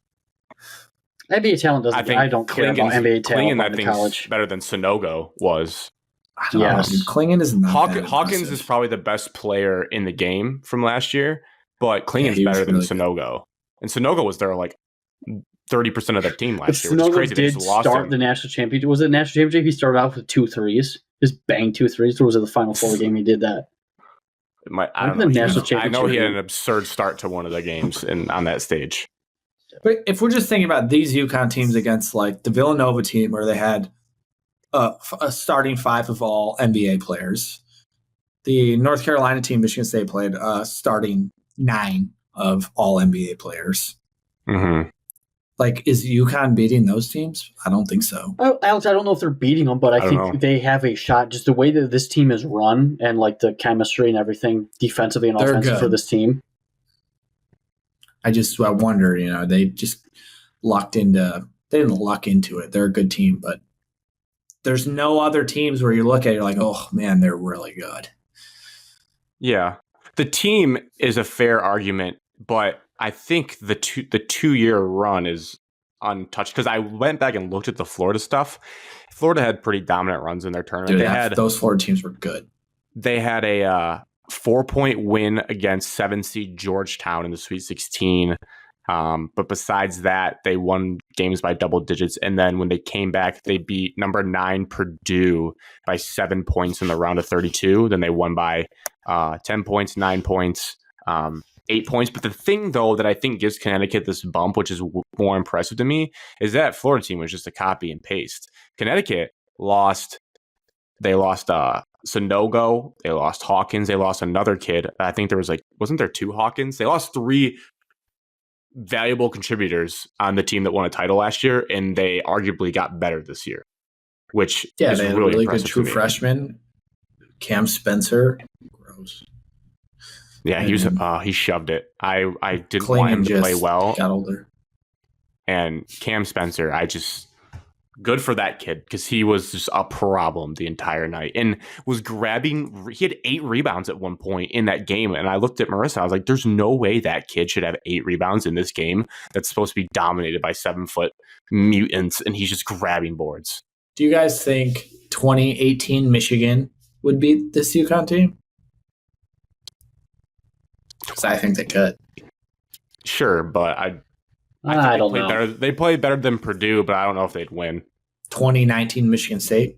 NBA talent doesn't. I don't care about NBA talent. Klingon, I think, is better than Sonogo was. I don't know. Klingon is not. Hawkins is probably the best player in the game from last year, but Klingon's better than Sonogo. And Sonogo was there like 30% of the team last year, which is crazy. Did start the national championship. Was it national championship? He started out with 2 threes. Just banged 2 threes. Or was it the Final Four game he did that? I don't know. I know he had an absurd start to one of the games on that stage. But if we're just thinking about these UConn teams against like the Villanova team where they had a starting 5 of all NBA players, the North Carolina team Michigan State played starting 9 of all NBA players. Mm-hmm. Like, is UConn beating those teams? I don't think so. Alex, I don't know if they're beating them, but I think they have a shot. Just the way that this team is run and like the chemistry and everything defensively and offensively for this team. I wonder, they just they didn't luck into it. They're a good team, but there's no other teams where you look at it, you're like, oh man, they're really good. Yeah. The team is a fair argument, but I think the 2-year run is untouched because I went back and looked at the Florida stuff. Florida had pretty dominant runs in their tournament. Dude, those Florida teams were good. They had a 4-point win against 7-seed Georgetown in the Sweet 16. But besides that, they won games by double digits. And then when they came back, they beat number 9 Purdue by 7 points in the round of 32. Then they won by 10 points, 9 points, 8 points. But the thing, though, that I think gives Connecticut this bump, which is more impressive to me, is that Florida team was just a copy and paste. Connecticut lost. They lost Sonogo. They lost Hawkins. They lost another kid. I think there was wasn't there 2 Hawkins? They lost 3 valuable contributors on the team that won a title last year, and they arguably got better this year, which is they had really a really impressive good true freshman, Cam Spencer. Gross. Yeah, he shoved it. I didn't want him to play well. Got older. And Cam Spencer, good for that kid because he was just a problem the entire night and was grabbing. He had 8 rebounds at one point in that game. And I looked at Marissa. I was like, there's no way that kid should have 8 rebounds in this game that's supposed to be dominated by 7-foot mutants. And he's just grabbing boards. Do you guys think 2018 Michigan would beat this UConn team? Because I think they could. Sure, but I don't know. They played better than Purdue, but I don't know if they'd win. 2019 Michigan State?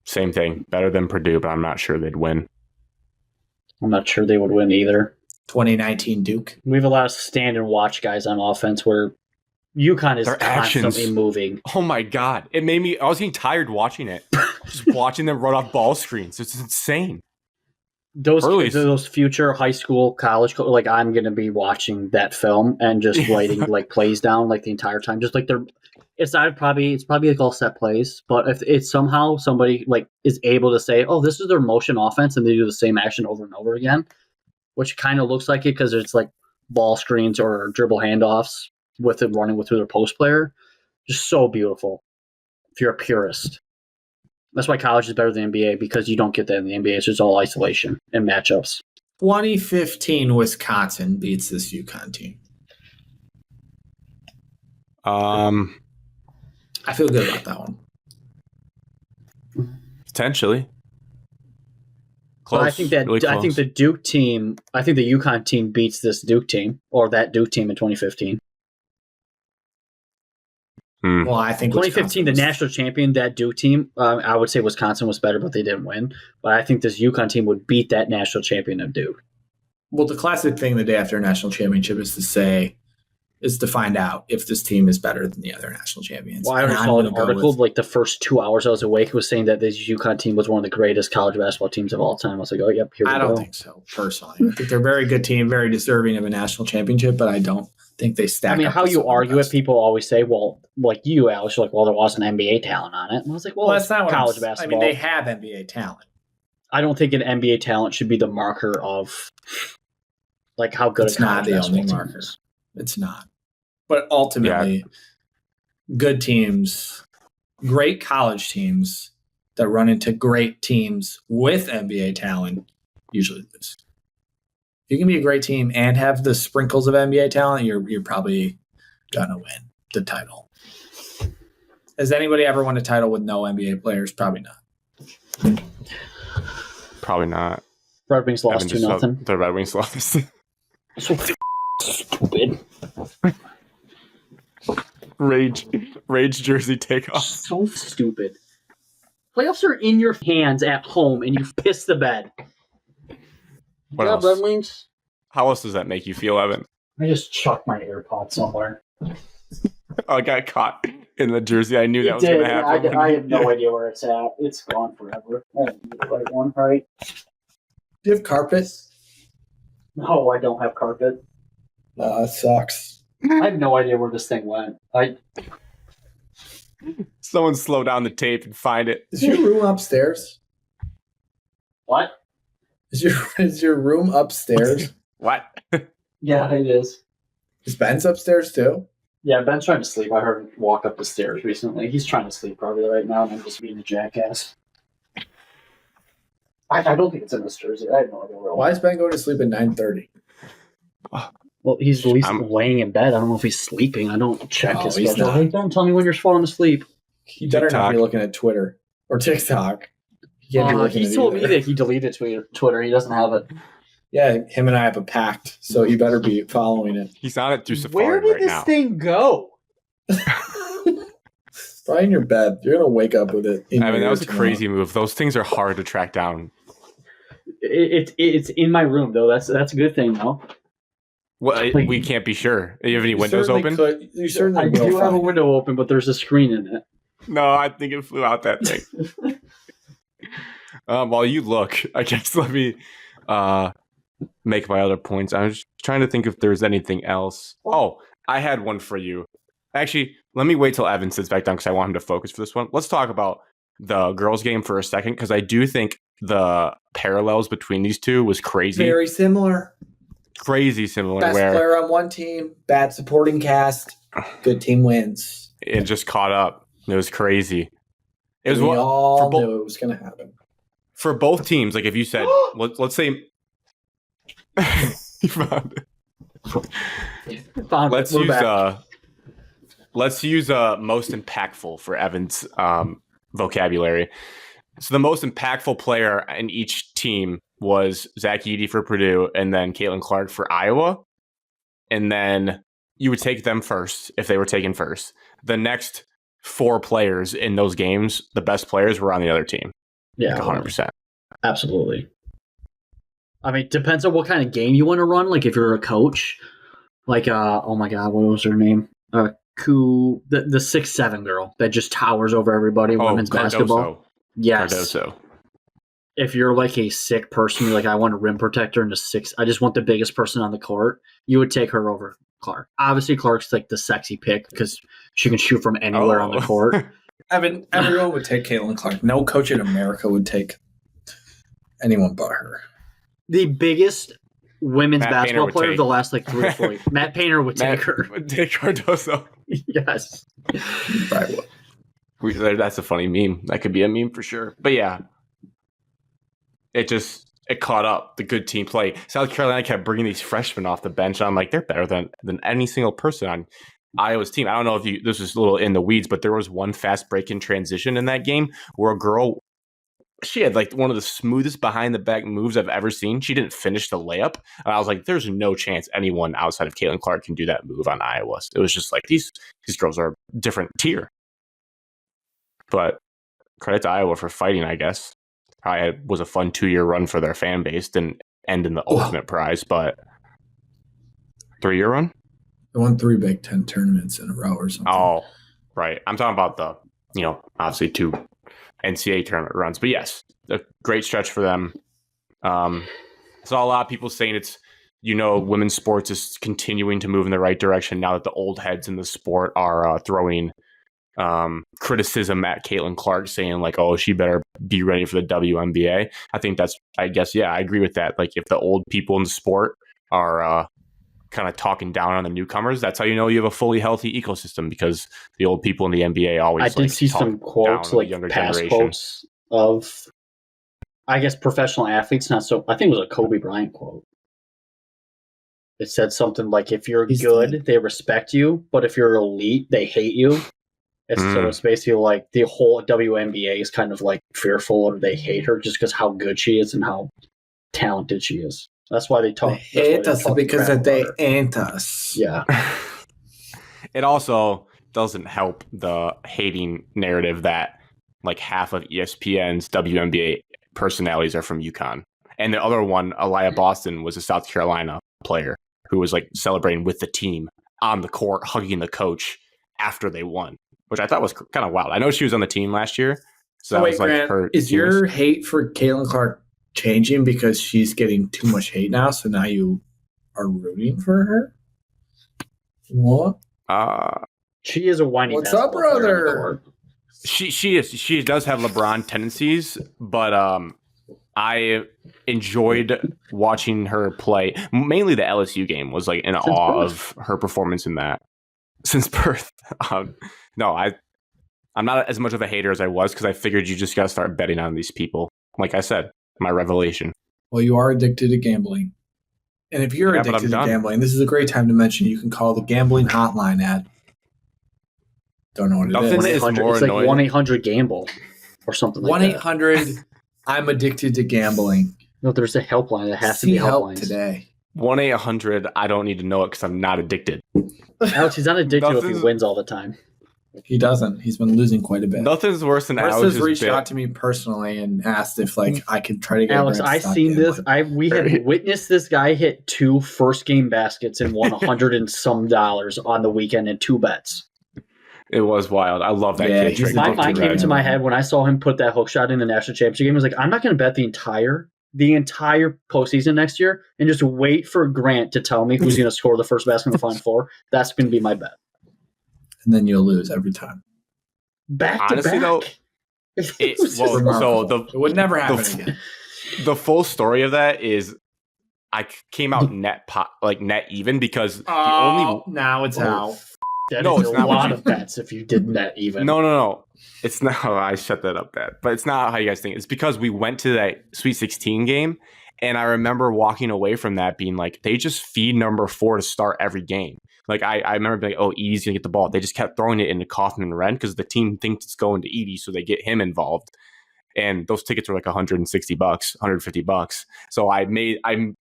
Same thing. Better than Purdue, but I'm not sure they'd win. I'm not sure they would win either. 2019 Duke? We have a lot of stand and watch guys on offense where UConn is constantly moving. Oh my God. It made me, I was getting tired watching it. Just watching them run off ball screens. It's insane. Those future high school, college, like I'm going to be watching that film and just writing like plays down like the entire time. Just like it's probably like all set plays, but if it's somehow somebody like is able to say, oh, this is their motion offense and they do the same action over and over again, which kind of looks like it because it's like ball screens or dribble handoffs with it running through their post player. Just so beautiful. If you're a purist. That's why college is better than NBA because you don't get that in the NBA. It's just all isolation and matchups. 2015 Wisconsin beats this UConn team. I feel good about that one. Potentially. Close. But I think the Duke team, I think the UConn team beats this Duke team or that Duke team in 2015. Well, I think 2015, the national champion, that Duke team, I would say Wisconsin was better, but they didn't win. But I think this UConn team would beat that national champion of Duke. Well, the classic thing the day after a national championship is to find out if this team is better than the other national champions. Well, I saw an article like the first 2 hours I was awake was saying that this UConn team was one of the greatest college basketball teams of all time. I was like, oh, yep, here we go. I don't think so, personally. I think they're a very good team, very deserving of a national championship, but I don't think they stack up. I mean, how you argue it, people always say, well, like you, Alex, you're like, well, there wasn't NBA talent on it. And I was like, well, that's not college basketball. I mean, they have NBA talent. I don't think an NBA talent should be the marker of like how good it's not the only marker. It's not. But ultimately, good teams, great college teams that run into great teams with NBA talent usually lose. If you can be a great team and have the sprinkles of NBA talent, you're probably gonna win the title. Has anybody ever won a title with no NBA players? Probably not. Probably not. Red Wings lost 2-0. The Red Wings lost. So stupid. Rage jersey takeoff. So stupid. Playoffs are in your hands at home, and you piss the bed. What else? Red Wings. How else does that make you feel, Evan? I just chucked my AirPod somewhere. I got caught in the jersey. I knew that was going to happen. I have no idea where it's at. It's gone forever. I have the right one, right? Do you have carpet? No, I don't have carpet. It sucks. I have no idea where this thing went. Someone slow down the tape and find it. Is your room upstairs? What? Is your room upstairs? What? Yeah, it is. Is Ben's upstairs too? Yeah, Ben's trying to sleep. I heard him walk up the stairs recently. He's trying to sleep probably right now, and I'm just being a jackass. I don't think it's in this jersey. I have no idea where. Why is Ben going to sleep at 9:30? Well, he's at least laying in bed. I don't know if he's sleeping. I don't check his schedule. Hey, don't tell me when you're falling asleep. He better not be looking at Twitter or TikTok. He told me that he deleted Twitter. He doesn't have it. Yeah, him and I have a pact, so he better be following it. He's on it through Safari right now. Where did this thing go? Probably in your bed. You're gonna wake up with it. I mean, that was a crazy move. Those things are hard to track down. It's in my room though. That's a good thing though. Well, we can't be sure. Do you have any windows open? You certainly I do have a window open, but there's a screen in it. No, I think it flew out that thing. While you look, I guess let me make my other points. I was trying to think if there's anything else. Oh, I had one for you. Actually, let me wait till Evan sits back down because I want him to focus for this one. Let's talk about the girls' game for a second because I do think the parallels between these two was crazy. Very similar. Crazy similar. Best player on one team, bad supporting cast, good team wins. It just caught up. It was crazy. We all knew it was going to happen. For both teams, like if you said, let's say, you found it. Let's use most impactful for Evan's vocabulary. So the most impactful player in each team was Zach Edey for Purdue and then Caitlin Clark for Iowa. And then you would take them first if they were taken first. The next 4 players in those games, the best players were on the other team. Yeah, like 100%. Absolutely. I mean, it depends on what kind of game you want to run. Like if you're a coach, like oh my god, what was her name? The 6'7" girl that just towers over everybody. Women's basketball. Yes. Cardoso. If you're like a sick person, you're like, I want a rim protector and I just want the biggest person on the court. You would take her over Clark. Obviously, Clark's like the sexy pick because she can shoot from anywhere on the court. Everyone would take Caitlin Clark. No coach in America would take anyone but her. The biggest women's basketball player of the last like 3 or 4 years. Matt Painter would take her. Would take Cardoso. Yes. Probably would. That's a funny meme. That could be a meme for sure. But yeah, it caught up. The good team play. South Carolina kept bringing these freshmen off the bench. I'm like, they're better than any single person on Iowa's team. I don't know if this is a little in the weeds, but there was one fast break in transition in that game where a girl, she had like one of the smoothest behind the back moves I've ever seen. She didn't finish the layup. And I was like, there's no chance anyone outside of Caitlin Clark can do that move on Iowa. It was just like, these girls are a different tier. But credit to Iowa for fighting, I guess. It was a fun 2-year run for their fan base. Didn't end in the ultimate prize, but 3-year run? They won 3 Big Ten tournaments in a row or something. Oh, right. I'm talking about the, obviously 2 NCAA tournament runs. But yes, a great stretch for them. I saw a lot of people saying it's, women's sports is continuing to move in the right direction now that the old heads in the sport are throwing criticism at Caitlin Clark saying like, oh, she better be ready for the WNBA. I think I agree with that. Like if the old people in the sport are kind of talking down on the newcomers, that's how you know you have a fully healthy ecosystem, because the old people in the NBA always I did see some quotes, like past quotes of, I guess, professional athletes. Not so. I think it was a Kobe Bryant quote. It said something like, "If you're good, they respect you, but if you're elite, they hate you." So it's basically like the whole WNBA is kind of like fearful, or they hate her just because how good she is and how talented she is. That's why they talk. They hate us because they ain't us. Yeah. It also doesn't help the hating narrative that like half of ESPN's WNBA personalities are from UConn. And the other one, Aliyah Boston, was a South Carolina player who was like celebrating with the team on the court, hugging the coach after they won, which I thought was kind of wild. I know she was on the team last year. So that was like Grant, her. Is your hate for Caitlin Clark changing because she's getting too much hate now? So now you are rooting for her? What? She is a whiny. What's up, brother? She is. She does have LeBron tendencies, but I enjoyed watching her play. Mainly the LSU game was like in awe of her performance in that since birth. No, I'm not as much of a hater as I was, because I figured you just got to start betting on these people. Like I said, my revelation. Well, you are addicted to gambling. And if you're addicted to gambling, this is a great time to mention you can call the gambling hotline at, don't know what it is. It's like 1-800-GAMBLE or something like that. 1-800 I'm addicted to gambling. No, there's a helpline that has to be help helplines. Today. 1-800 I don't need to know it because I'm not addicted. Alex, he's not addicted if he wins all the time. He doesn't. He's been losing quite a bit. Nothing's worse than Alex has reached out to me personally and asked if I could try to get Alex, I seen this. We had witnessed this guy hit 2 first game baskets and won $100 and some on the weekend in 2 bets. It was wild. I love that kid. My mind came into my head when I saw him put that hook shot in the national championship game. I was like, I'm not going to bet the entire postseason next year and just wait for Grant to tell me who's going to score the first basket in the Final Four. That's going to be my bet. And then you'll lose every time. Honestly, though, it would never happen again. The full story of that is I came out net even because now it's out. It's not a lot of bets if you did net even. No. It's not. I shut that up. But it's not how you guys think. It's because we went to that Sweet 16 game, and I remember walking away from that being like, they just feed number 4 to start every game. Like I remember being like, oh, Edie's gonna get the ball. They just kept throwing it into Kaufman and Wren because the team thinks it's going to Edie, so they get him involved. And those tickets were like $160, $150. So I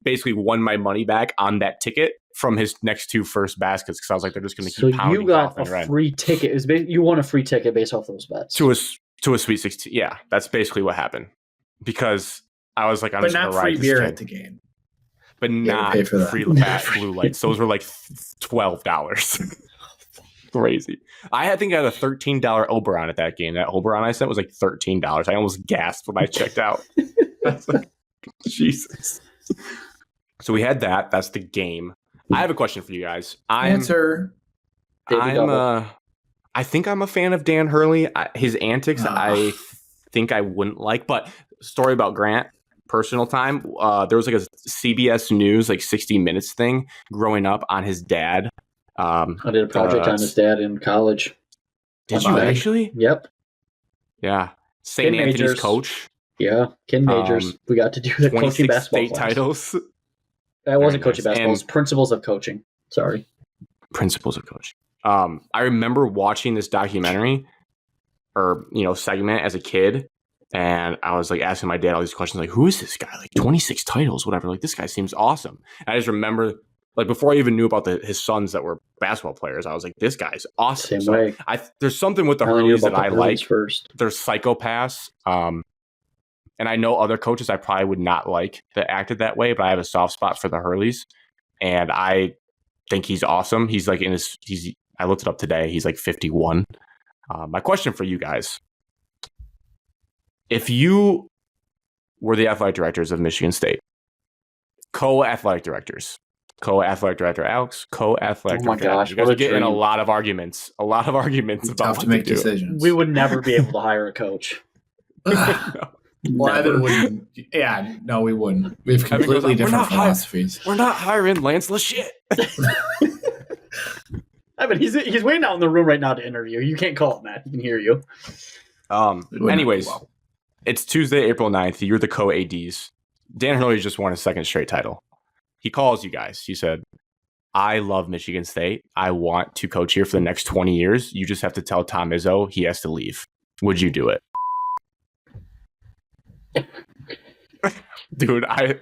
basically won my money back on that ticket from his next 2 first baskets, because I was like, they're just going to keep pounding. So you got a free ticket. You won a free ticket based off those bets to a Sweet 16. Yeah, that's basically what happened. Because I was like, I'm just going to ride this beer kid. At the game. But not free blue lights. Those were like $12. Crazy. I think I had a $13 Oberon at that game. That Oberon I sent was like $13. I almost gasped when I checked out. Like, Jesus. So we had that. That's the game. I have a question for you guys. Answer. I think I'm a fan of Dan Hurley. His antics, I think I wouldn't like. But story about Grant. Personal time. There was like a CBS News 60 Minutes thing growing up on his dad. I did a project on his dad in college. Did you actually? Yep. Yeah. St. Anthony's Majors. Coach. Yeah. Ken Majors. We got to do the coaching basketball state class. Titles. That wasn't coaching basketball. It was principles of coaching. Sorry. Principles of coaching. I remember watching this documentary or segment as a kid. And I was asking my dad all these questions, who is this guy? 26 titles, whatever. This guy seems awesome. And I just remember, before I even knew about his sons that were basketball players, I was like, this guy's awesome. Same way. There's something with the Hurleys that I like. First. They're psychopaths. And I know other coaches I probably would not like that acted that way, but I have a soft spot for the Hurleys. And I think he's awesome. He's I looked it up today. He's 51. My question for you guys. If you were the athletic directors of Michigan State, co-athletic directors, Co-athletic director Alex, co-athletic director. Gosh, you guys are getting in a lot of arguments. About tough to make decisions. We would never be able to hire a coach. Well, Evan wouldn't. Yeah, no, we wouldn't. We have completely different philosophies. We're not hiring Lance Lashit. Evan, he's waiting out in the room right now to interview. You can't call him that. He can hear you. Anyways, it's Tuesday, April 9th. You're the co-ADs. Dan Hurley just won a second straight title. He calls you guys. He said, I love Michigan State. I want to coach here for the next 20 years. You just have to tell Tom Izzo he has to leave. Would you do it? Dude, I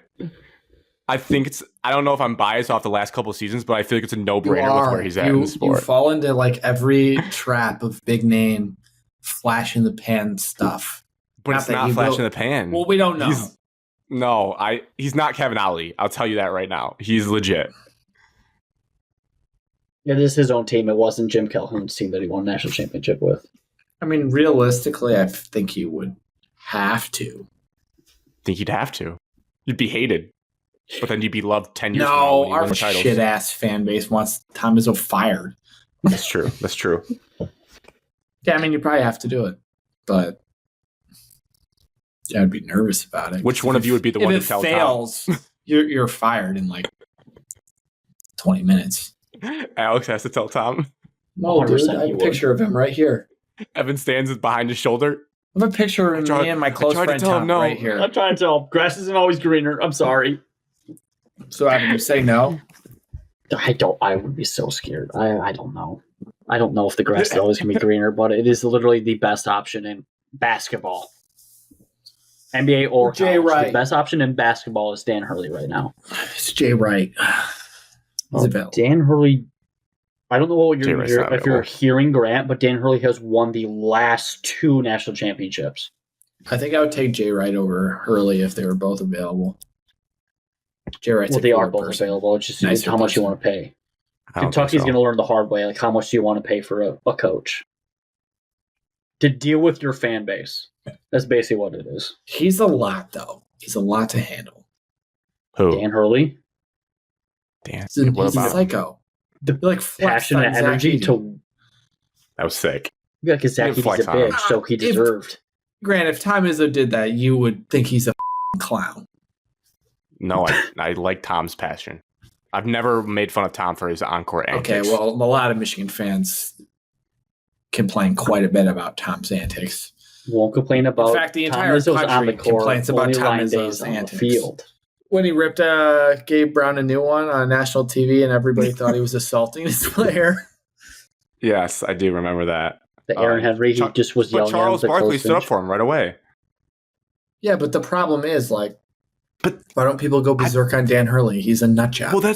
think I don't know if I'm biased off the last couple of seasons, but I feel like it's a no-brainer with where he's at in the sport. You fall into like every trap of big name, flash in the pan stuff. But it's not flash in the pan. Well, we don't know. He's not Kevin Ollie. I'll tell you that right now. He's legit. It is his own team. It wasn't Jim Calhoun's team that he won a national championship with. I mean, realistically, I think he would have to. Think you'd have to. You'd be hated, but then you'd be loved 10 years. No, our shit ass fan base wants Tom Izzo fired. That's true. That's true. Yeah, I mean, you probably have to do it, but I'd be nervous about it. Which one of you would be the one to tell Tom? If it fails, you're fired in like 20 minutes. Alex has to tell Tom. No, dude, I have a picture of him right here. Evan stands behind his shoulder. I have a picture of me and my close friend Tom right here. I'm trying to tell him. Grass isn't always greener. I'm sorry. So, Evan, you say no? I would be so scared. I don't know. I don't know if the grass is always going to be greener, but it is literally the best option in basketball. NBA or Jay Wright. The best option in basketball is Dan Hurley right now. It's Jay Wright. Dan Hurley, I don't know what if you're hearing Grant, but Dan Hurley has won the last 2 national championships. I think I would take Jay Wright over Hurley if they were both available. Jay Wright's they are both available. It's just how much you want to pay. Kentucky's going to learn the hard way. Like, how much do you want to pay for a coach? To deal with your fan base. That's basically what it is. He's a lot, though. He's a lot to handle. Who? Dan Hurley? He's a psycho. The passion and energy to... That was sick. Yeah, because Zachy's a bitch, so he deserved. Grant, if Tom Izzo did that, you would think he's a clown. No, I like Tom's passion. I've never made fun of Tom for his on-court antics. Okay, well, a lot of Michigan fans complain quite a bit about Tom's antics. Won't complain about. In fact, the entire country complains about Tom Izzo's antics. Field. When he ripped Gabe Brown a new one on national TV, and everybody thought he was assaulting his player. Yes, I do remember that. The Aaron Henry, he just was yelling. But Charles Barkley stood up for him right away. Yeah, but the problem is, like, why don't people go berserk on Dan Hurley? He's a nut job. Well,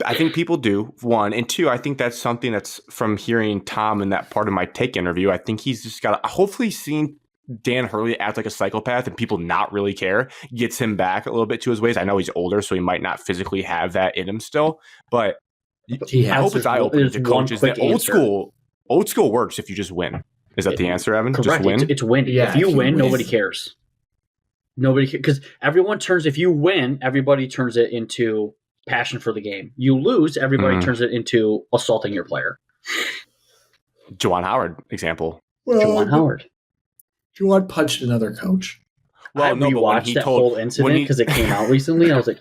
I think people do, 1. And 2, I think that's something that's from hearing Tom in that part of my take interview. I think he's just got hopefully seeing Dan Hurley act like a psychopath and people not really care gets him back a little bit to his ways. I know he's older, so he might not physically have that in him still, but I hope it's eye-opening to coaches that old school works if you just win. Is that the answer, Evan? Correct. Just win? It's win. Yeah, if you win, nobody cares. Nobody cares. Because everyone turns, if you win, everybody turns it into passion for the game. You lose, everybody turns it into assaulting your player. Juwan Howard example. Juwan Howard. Juwan punched another coach. Well, I rewatched that whole incident because it came out recently. I was like,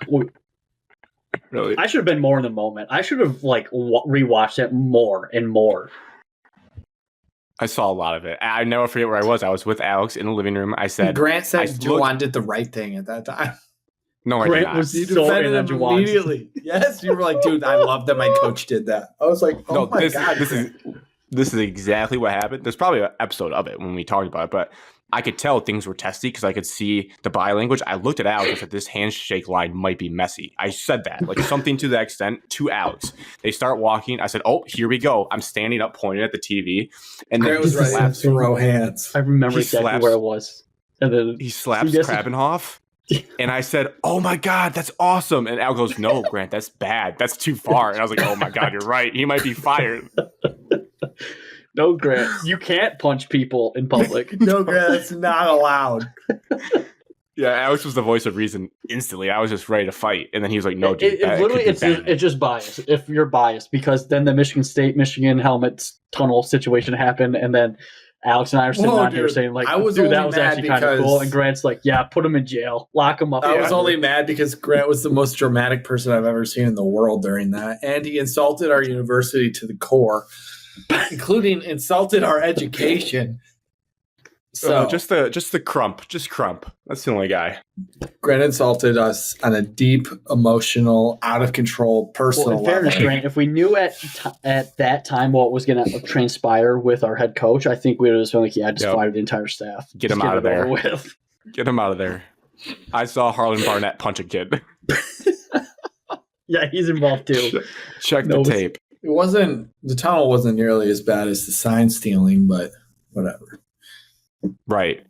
really? I should have been more in the moment. I should have rewatched it more and more. I saw a lot of it. I never forget where I was. I was with Alex in the living room. Grant said Juwan did the right thing at that time. No, Grant I did not. was so in immediately. Yes, you were like, dude, I love that my coach did that. I was like, oh my God. This is exactly what happened. There's probably an episode of it when we talked about it, but I could tell things were testy because I could see the body language. I looked at Alex and said, this handshake line might be messy. I said that, like something to that extent to Alex. They start walking. I said, oh, here we go. I'm standing up, pointing at the TV. And then he slaps throw hands. I remember exactly where it was. And then he slaps Krabenhoff. And I said, oh my God, that's awesome. And Al goes, no, Grant, that's bad. That's too far. And I was like, oh my God, you're right. He might be fired. No, Grant, you can't punch people in public. No, Grant, it's not allowed. Yeah, Alex was the voice of reason instantly. I was just ready to fight, and then he was like, "No, dude, it's just bias. If you're biased, because then the Michigan helmets tunnel situation happened, and then Alex and I are sitting on here saying like, that was actually kind of cool." And Grant's like, "Yeah, put him in jail, lock him up." I was only mad because Grant was the most dramatic person I've ever seen in the world during that, and he insulted our university to the core, including insulted our education. So just the crump. That's the only guy. Grant insulted us on a deep, emotional, out of control, personal in fairness, level. Grant, if we knew at that time what was going to transpire with our head coach, I think we would have just been like, "Yeah, just fire the entire staff. Get him out of there. Get him out of there." I saw Harlan Barnett punch a kid. Yeah, he's involved too. Check the tape. The tunnel wasn't nearly as bad as the sign stealing, but whatever. Right.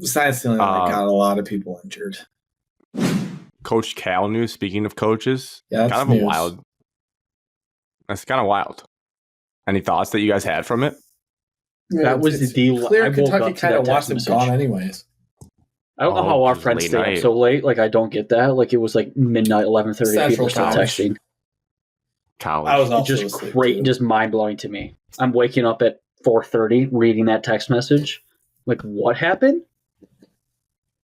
Sign stealing got a lot of people injured. Coach Cal news. Speaking of coaches, that's kind of wild. That's kind of wild. Any thoughts that you guys had from it? Yeah, that was the deal. Clear Kentucky kind of wants him gone anyways. I don't know how our friends stay up so late. Like, I don't get that. Like, it was like midnight, 11:30. People still texting. College. I was also just great, just mind blowing to me. I'm waking up at 4:30, reading that text message. Like, what happened?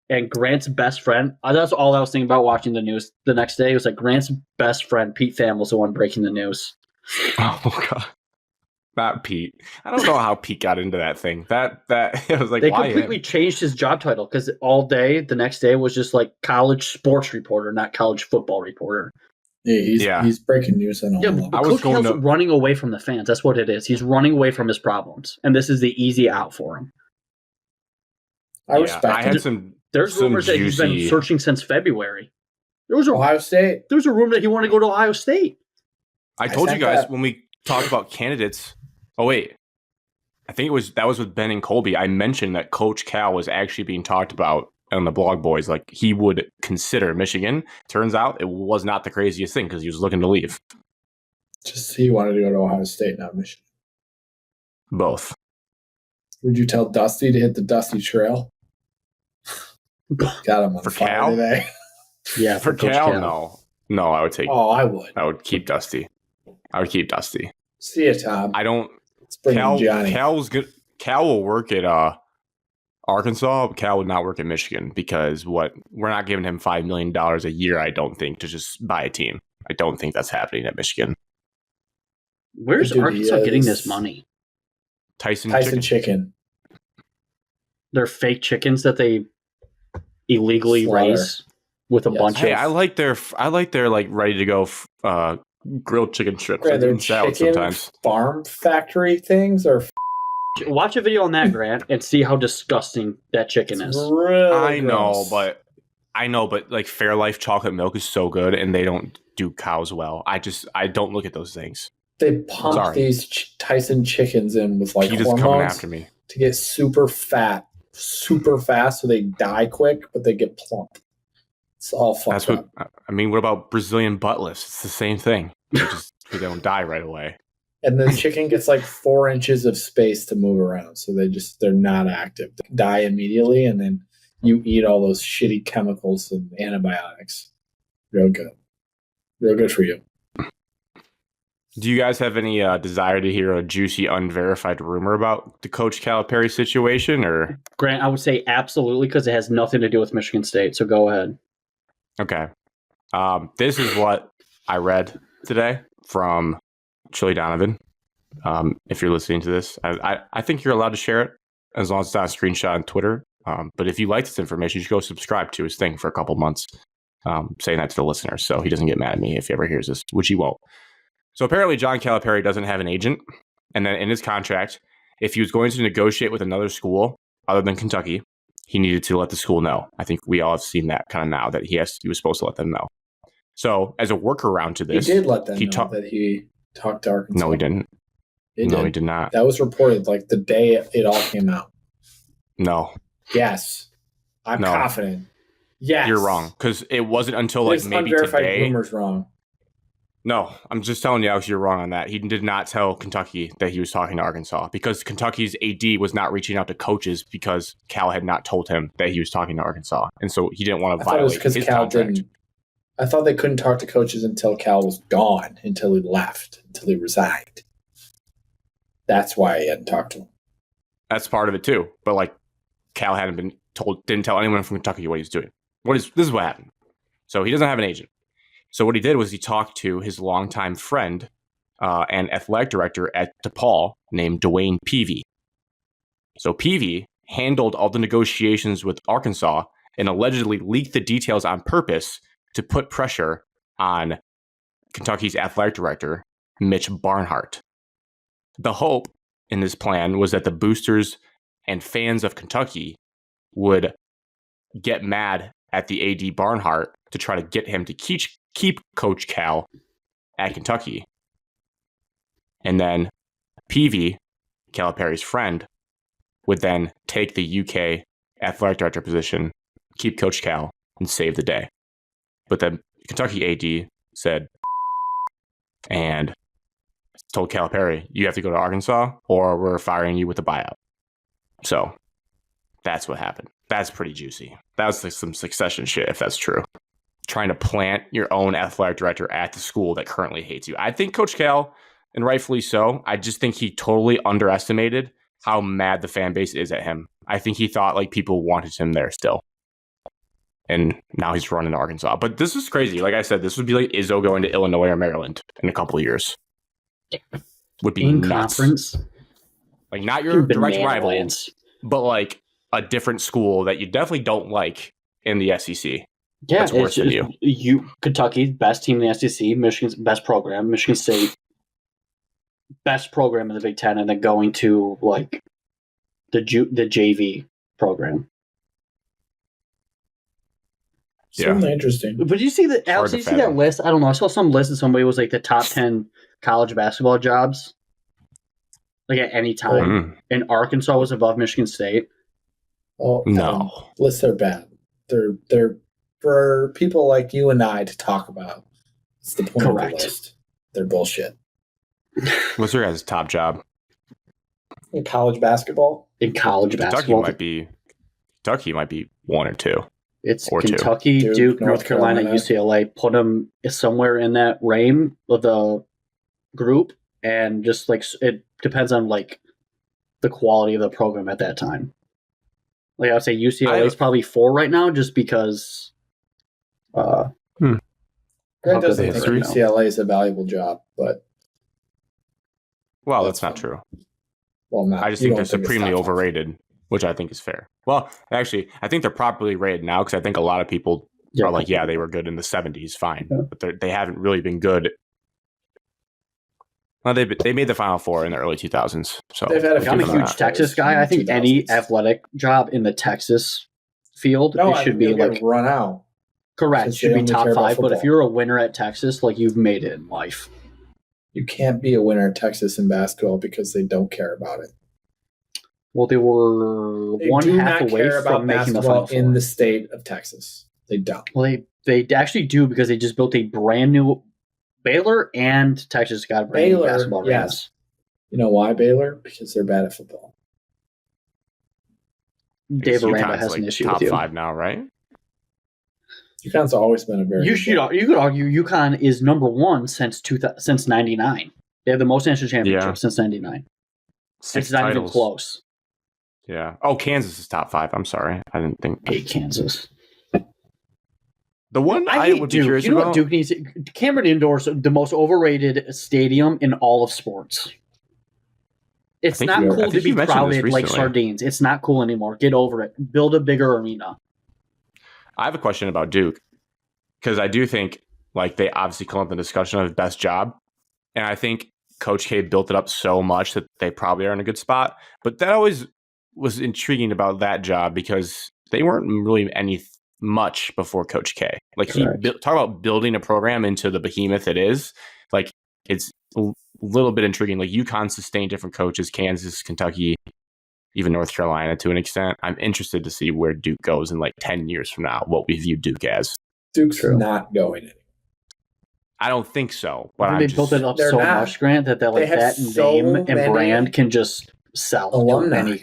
And Grant's best friend, that's all I was thinking about watching the news the next day. It was like Grant's best friend, Pete Pham, was the one breaking the news. Oh, God. Not Pete. I don't know how Pete got into that thing. That it was like, they why completely changed his job title because all day, the next day was just like college sports reporter, not college football reporter. Yeah, he's breaking news and all. Yeah, but Coach Cal's running away from the fans. That's what it is. He's running away from his problems, and this is the easy out for him. I respect it. There's rumors that he's been searching since February. There was Ohio State. There was a rumor that he wanted to go to Ohio State. I told you guys when we talked about candidates. Oh wait, I think that was with Ben and Colby. I mentioned that Coach Cal was actually being talked about on the Blog Boys. Like, he would consider Michigan. Turns out it was not the craziest thing because he was looking to leave. Just he wanted to go to Ohio State, not Michigan. Both. Would you tell Dusty to hit the Dusty Trail? Got him on for fire Cal today. Yeah, for Cal, no. I would take. Oh, I would. I would keep Dusty. See ya, Tom. I don't. Let's bring in Johnny. Cal's good. Cal will work at Arkansas. But Cal would not work at Michigan because we're not giving him $5 million a year. I don't think, to just buy a team. I don't think that's happening at Michigan. Where's Arkansas getting this money? Tyson Chicken. They're fake chickens that they illegally raise with a bunch of. Hey, I like their like ready to go grilled chicken strips and salad sometimes. Farm factory things or. Watch a video on that, Grant, and see how disgusting that chicken is. Really I know, but like Fairlife chocolate milk is so good, and they don't do cows well. I don't look at those things. They pump these Tyson chickens in with like hormones coming after me to get super fat, super fast, so they die quick, but they get plump. It's all fucked up. I mean, what about Brazilian buttless? It's the same thing. They don't die right away. And the chicken gets like 4 inches of space to move around, so they're not active. They die immediately, and then you eat all those shitty chemicals and antibiotics. Real good for you. Do you guys have any desire to hear a juicy, unverified rumor about the Coach Calipari situation? Or Grant, I would say absolutely, because it has nothing to do with Michigan State. So go ahead. Okay. This is what I read today from Chili Donovan. If you're listening to this, I think you're allowed to share it as long as it's not a screenshot on Twitter. But if you like this information, you should go subscribe to his thing for a couple months, saying that to the listener so he doesn't get mad at me if he ever hears this, which he won't. So apparently John Calipari doesn't have an agent. And then in his contract, if he was going to negotiate with another school other than Kentucky, he needed to let the school know. I think we all have seen that kind of now, that he was supposed to let them know. So as a workaround to this, he did let them know that he talked to Arkansas. No, he didn't. He did not. That was reported like the day it all came out. No. Yes. I'm confident. Yes. You're wrong, because it wasn't until like maybe today. Rumor's wrong. No, I'm just telling you, Alex, you're wrong on that. He did not tell Kentucky that he was talking to Arkansas because Kentucky's AD was not reaching out to coaches because Cal had not told him that he was talking to Arkansas. And so he didn't want to violate his contract. I thought they couldn't talk to coaches until Cal was gone, until he left, until he resigned. That's why he hadn't talked to him. That's part of it too. But like Cal hadn't been told, didn't tell anyone from Kentucky what he was doing. This is what happened. So he doesn't have an agent. So what he did was he talked to his longtime friend and athletic director at DePaul named Dwayne Peavy. So Peavy handled all the negotiations with Arkansas and allegedly leaked the details on purpose to put pressure on Kentucky's athletic director, Mitch Barnhart. The hope in this plan was that the boosters and fans of Kentucky would get mad at the AD Barnhart to try to get him to keep Coach Cal at Kentucky. And then Peavy, Calipari's friend, would then take the UK athletic director position, keep Coach Cal, and save the day. But then Kentucky AD said, and told Calipari, you have to go to Arkansas or we're firing you with a buyout. So that's what happened. That's pretty juicy. That was like some succession shit, if that's true. Trying to plant your own athletic director at the school that currently hates you. I think Coach Cal, and rightfully so, I just think he totally underestimated how mad the fan base is at him. I think he thought like people wanted him there still. And now he's running to Arkansas. But this is crazy. Like I said, this would be like Izzo going to Illinois or Maryland in a couple of years. Would be in nuts. Conference. Like not your direct rival, but like a different school that you definitely don't like in the SEC. Yeah, that's worse than you. Kentucky, best team in the SEC, Michigan's best program, Michigan State, best program in the Big Ten, and then going to like the JV program. Certainly interesting. But did you see that? Alex, did you see that list? I don't know. I saw some list and somebody was like the top 10 college basketball jobs, like at any time, and Arkansas was above Michigan State. Oh no, lists are bad. They're for people like you and I to talk about. It's the point of the list. They're bullshit. What's your guys' top job? In college basketball? In college basketball. Kentucky might be one or two. It's or Kentucky, Duke, North Carolina, UCLA. Put them somewhere in that range of the group, and just like it depends on like the quality of the program at that time. Like I would say UCLA is probably 4 right now, just because. Greg doesn't think UCLA is a valuable job, but. Well, that's not true. Well, I just think they're supremely overrated, which I think is fair. Well, actually, I think they're properly rated now because I think a lot of people are like, yeah, they were good in the 70s, fine. Yeah. But they haven't really been good. Well, they made the Final Four in the early 2000s. So I'm a huge Texas guy. I think any athletic job in the Texas field it should be like run out. Correct. It should be top 5. But if you're a winner at Texas, like you've made it in life. You can't be a winner at Texas in basketball because they don't care about it. Well, they were one half away from making the Final Four in the state of Texas. They don't. Well, they actually do because they just built a brand new Baylor and Texas got a brand new basketball. Yes. You know why Baylor? Because they're bad at football. Dave Aranda has an issue with you. Top 5 now, right? UConn's always been a very. You could argue UConn is number 1 since '99. They have the most national championships since '99. It's not even close. Yeah. Oh, Kansas is top 5. I'm sorry. I didn't think. Hate Kansas. The one I would be curious about. What Duke needs? Cameron Indoor's the most overrated stadium in all of sports. It's not cool to be crowded like sardines. It's not cool anymore. Get over it. Build a bigger arena. I have a question about Duke because I do think like they obviously come up in the discussion of best job, and I think Coach K built it up so much that they probably are in a good spot. But that always was intriguing about that job because they weren't really much before Coach K. Like talk about building a program into the behemoth it is. Like it's a little bit intriguing. Like UConn sustained different coaches, Kansas, Kentucky, even North Carolina to an extent. I'm interested to see where Duke goes in like 10 years from now, what we view Duke as. Duke's not going anywhere. I don't think so. But they built it up so much, Grant, that name and brand can just sell alumni.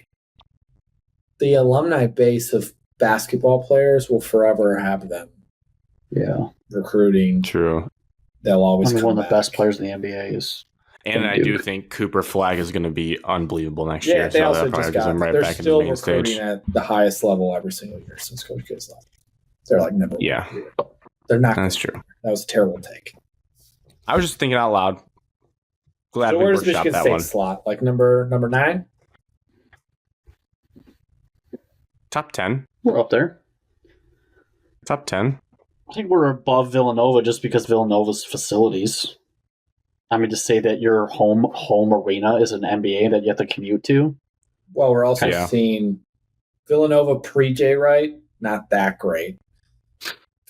The alumni base of basketball players will forever have them. Yeah, recruiting. True. They'll always come one of the best players in the NBA is. And I do think Cooper Flag is going to be unbelievable next year. Yeah, they also just got. They're still recruiting at the highest level every single year since Coach K's left. They're like number one. Yeah, they're not. That's true. That was a terrible take. I was just thinking out loud. Glad we workshopped that one. Slot like number 9. Top 10. We're up there. Top 10. I think we're above Villanova just because Villanova's facilities. I mean, to say that your home arena is an NBA that you have to commute to. Well, we're also seeing Villanova pre-J Wright, not that great.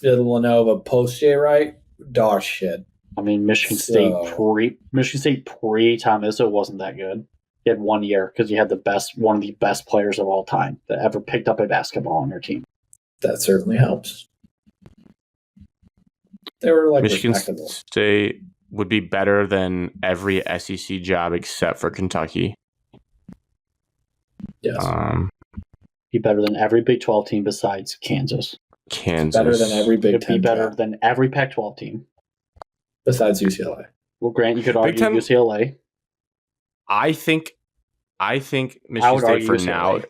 Villanova post-J Wright, dog shit. I mean, Michigan State pre-Tom Izzo wasn't that good. You had 1 year because you had one of the best players of all time that ever picked up a basketball on your team. That certainly helps. They were like Michigan respectable. State would be better than every SEC job except for Kentucky. Yes. Be better than every Big 12 team besides Kansas. Better than every Big 10 be better than every Pac-12 team. Besides UCLA. Well, Grant, you could argue UCLA. I think Michigan State for UCLA. Now.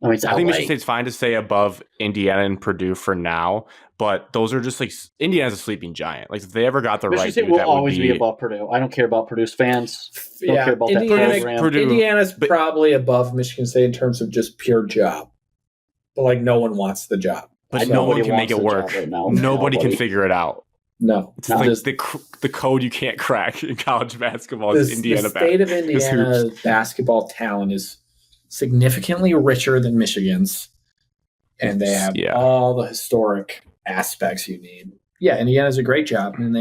I think Michigan State's fine to stay above Indiana and Purdue for now, but those are just like Indiana's a sleeping giant. Like if they ever got the Michigan right, State will always be above Purdue. I don't care about Purdue's fans. Don't care about that program. Indiana's probably above Michigan State in terms of just pure job, but like no one wants the job. But nobody can make it work. Right now. Nobody can figure it out. No, it's like the code you can't crack in college basketball is Indiana. The state of Indiana basketball talent is significantly richer than Michigan's, and they have all the historic aspects you need. Yeah, Indiana's a great job, and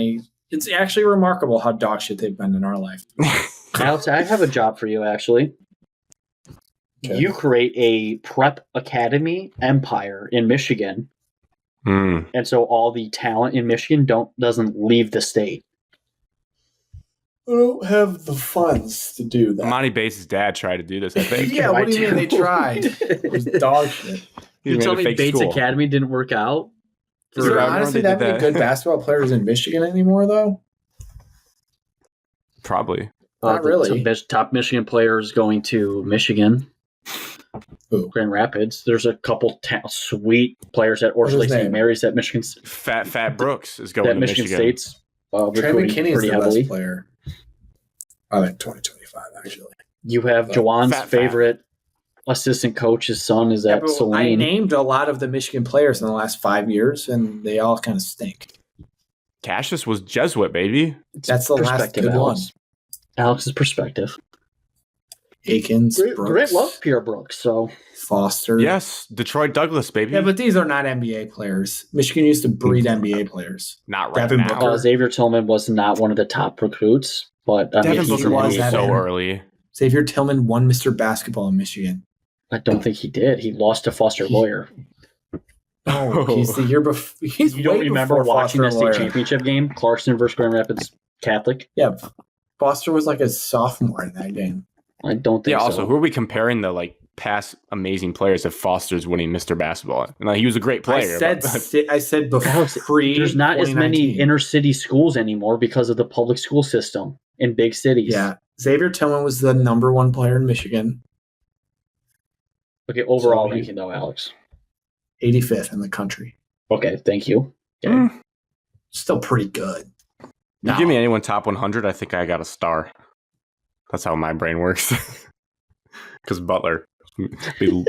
it's actually remarkable how dog shit they've been in our life. Alex, I have a job for you, actually. Okay. You create a prep academy empire in Michigan, and so all the talent in Michigan doesn't leave the state. I don't have the funds to do that. Monty Bates' dad tried to do this, I think. Yeah, what do you mean they tried? It was dog shit. You tell me Bates Academy didn't work out? Is there honestly that many good basketball players in Michigan anymore, though? Probably. Not really. Top Michigan players going to Michigan. Who? Grand Rapids. There's a couple sweet players at Orchard Lake St. Mary's at Michigan. Fat Brooks is going to Michigan. State's Trey McKinney is the best player. I think 2025, actually. You have Jawan's favorite assistant coach's son is at Saline. I named a lot of the Michigan players in the last 5 years, and they all kind of stink. Cassius was Jesuit, baby. That's the last good one. Alex's perspective. Akins, Brooks. Grant loves Pierre Brooks, so. Foster. Yes, Detroit Douglas, baby. Yeah, but these are not NBA players. Michigan used to breed NBA players. Not right now. Xavier Tillman was not one of the top recruits, but Devin Booker was so early. Xavier Tillman won Mr. Basketball in Michigan. I don't think he did. He lost to Foster Loyer. Oh, he's the year before. You don't remember watching the state championship game? Clarkson versus Grand Rapids Catholic? Yeah. Foster was like a sophomore in that game. I don't think so. Yeah, also, who are we comparing the past amazing players if Foster's winning Mr. Basketball? And he was a great player. I said before there's not as many inner city schools anymore because of the public school system in big cities. Yeah. Xavier Tillman was the number one player in Michigan. Okay, overall ranking though, Alex. 85th in the country. Okay, thank you. Okay. Still pretty good. You give me anyone top 100, I think I got a star. That's how my brain works. Because Butler, we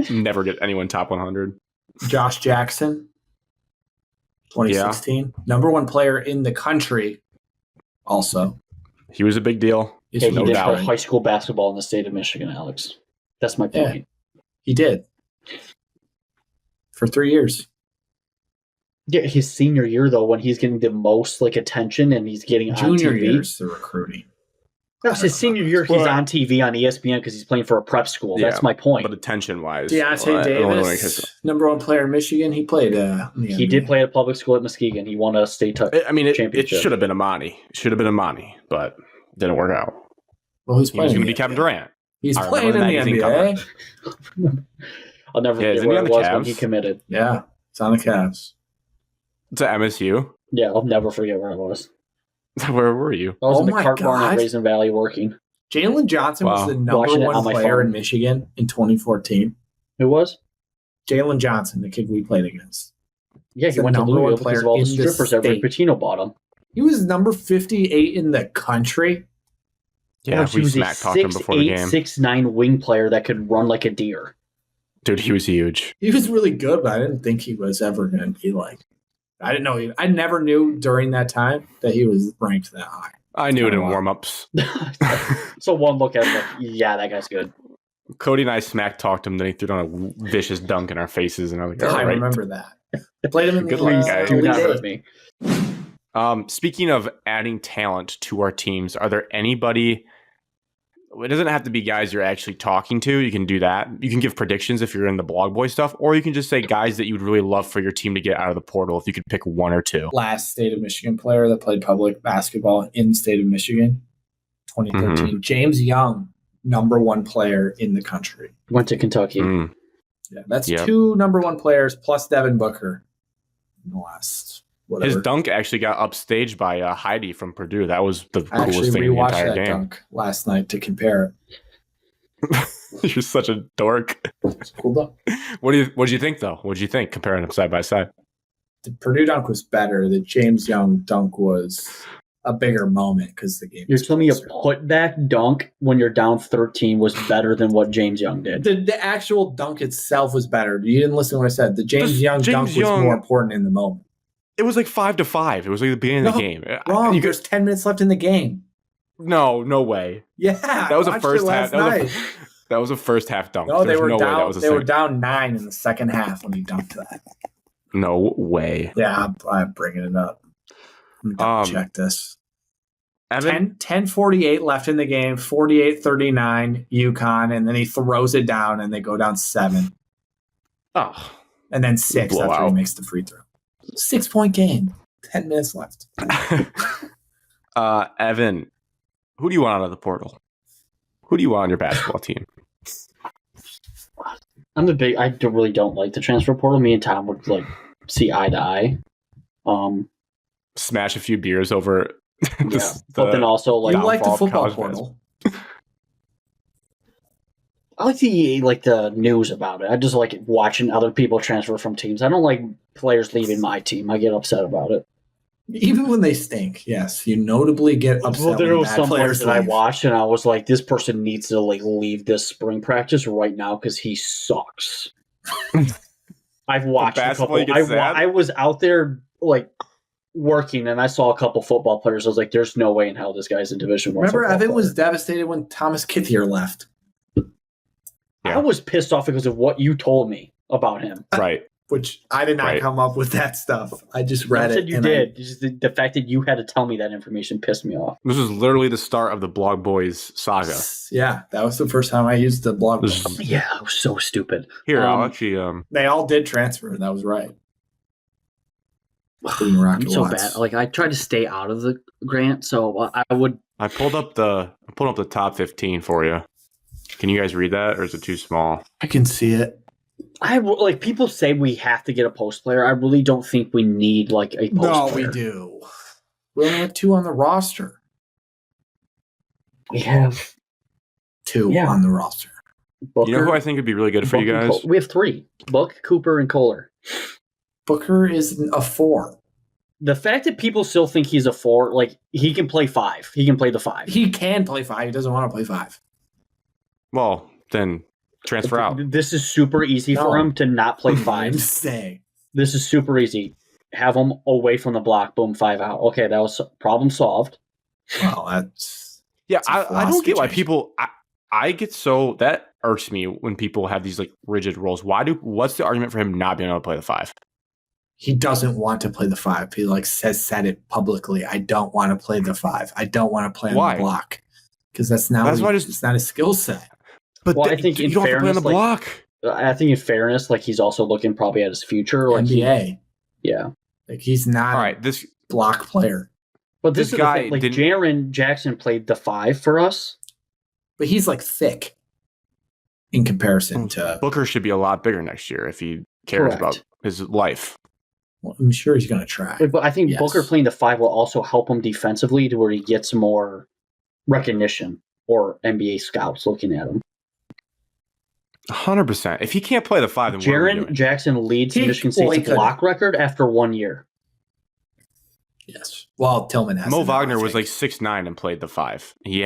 never get anyone top 100. Josh Jackson, 2016. Yeah. Number one player in the country also. He was a big deal. Yeah, he did play high school basketball in the state of Michigan, Alex. That's my point. Yeah, he did. For 3 years. Yeah, his senior year, though, when he's getting the most attention and he's getting junior on TV. Year's the recruiting. That's his senior year. He's on TV on ESPN because he's playing for a prep school. Yeah, That's my point. But attention-wise, Deontay Davis, number 1 player in Michigan. He played. He did play at a public school at Muskegon. He won a state championship. It should have been Amani. But didn't work out. Well, he was going to be Kevin Durant. He's playing in the NBA. I'll never forget where it was when he committed. Yeah, it's on the Cavs. It's at MSU. Yeah, I'll never forget where it was. Where were you? I was in the cart barn at Raisin Valley working. Jalen Johnson was the number 1 player in Michigan in 2014. Who was? Jalen Johnson, the kid we played against. Yeah, he went to Louisville because of all the strippers every Patino bought him. He was number 58 in the country. Yeah, we smack talked him before the game. 6'9" wing player that could run like a deer. Dude, he was huge. He was really good, but I didn't think he was ever going to be like. I didn't know. I never knew during that time that he was ranked that high. I knew it in warm-ups. So one look at him, like, yeah, that guy's good. Cody and I smack talked him, then he threw down a vicious dunk in our faces, and I was like, I remember that. I played him in good luck, guys. Do not hurt me. Speaking of adding talent to our teams, are there anybody? It doesn't have to be guys you're actually talking to. You can do that. You can give predictions if you're in the blog boy stuff, or you can just say guys that you'd really love for your team to get out of the portal if you could pick 1 or 2. Last state of Michigan player that played public basketball in the state of Michigan, 2013. Mm-hmm. James Young, number 1 player in the country. Went to Kentucky. Yeah, that's 2 number 1 players plus Devin Booker in the last. Whatever. His dunk actually got upstaged by Heidi from Purdue. That was the coolest thing in the entire game. Dunk last night to compare it. You're such a dork. It's cool dunk. What did you think though? What did you think comparing them side by side? The Purdue dunk was better. The James Young dunk was a bigger moment because the game. You're telling me a putback dunk when you're down 13 was better than what James Young did? The actual dunk itself was better. You didn't listen to what I said. The James Young dunk was more important in the moment. It was like 5-5. It was like the beginning of the game. Wrong. There's 10 minutes left in the game. No way. Yeah, that was a first half. That was a first half dunk. No, they were down. They were down 9 in the second half when he dunked that. No way. Yeah, I'm bringing it up. Check this. Evan? 10:48 left in the game. 48-39 UConn, and then he throws it down, and they go down 7. Oh, and then 6 after he makes the free throw. 6-point game. 10 minutes left. Evan, who do you want out of the portal? Who do you want on your basketball team? I really don't like the transfer portal. Me and Tom would see eye to eye. Smash a few beers over. But then also you like the football portal. I like the news about it. I just like watching other people transfer from teams. I don't like players leaving my team. I get upset about it. Even when they stink, yes, you notably get upset. Well, there was some players that I watched, and I was like, "This person needs to leave this spring practice right now because he sucks." I've watched a couple. I was out there working, and I saw a couple football players. I was like, "There's no way in hell this guy's in Division I." Remember, Evan was devastated when Thomas Kithier left. Yeah. I was pissed off because of what you told me about him. Right. Which I did not come up with that stuff. I just read it. You did. Just the fact that you had to tell me that information pissed me off. This was literally the start of the Blog Boys saga. Yeah, that was the first time I used the Blog Boys. Yeah, it was so stupid. Here, I'll actually... They all did transfer. That was right. I'm so bad. I tried to stay out of the grant, so I would... I pulled up the top 15 for you. Can you guys read that, or is it too small? I can see it. People say we have to get a post player. I really don't think we need a post player. No, we do. We only have 2 on the roster. We have 2 on the roster. Booker, you know who I think would be really good for you guys? We have 3. Book, Cooper, and Kohler. Booker is a 4. The fact that people still think he's a 4, he can play 5. He can play the 5. He can play 5. He doesn't want to play 5. Well, then transfer out. This is super easy for him to not play 5. Stay. This is super easy. Have him away from the block. Boom, 5 out. Okay, that was problem solved. Well, that's... Yeah, I don't get why people... I get so... That irks me when people have these rigid rules. What's the argument for him not being able to play the 5? He doesn't want to play the 5. He said it publicly. I don't want to play the 5. I don't want to play on the block. because it's not a skill set. But I think you don't have to play on the block. I think in fairness, like he's also looking probably at his future, like NBA. Yeah, like he's not this block player. But this guy, like Jaren Jackson, played the 5 for us, but he's like thick in comparison to Booker. Should be a lot bigger next year if he cares about his life. Well, I'm sure he's going to try. But I think Booker playing the 5 will also help him defensively to where he gets more recognition or NBA scouts looking at him. 100%. If he can't play the 5, then Jaren Jackson leads Michigan State's block record after 1 year. Yes. Well, Tillman has. Mo Wagner was like 6'9" and played the 5. He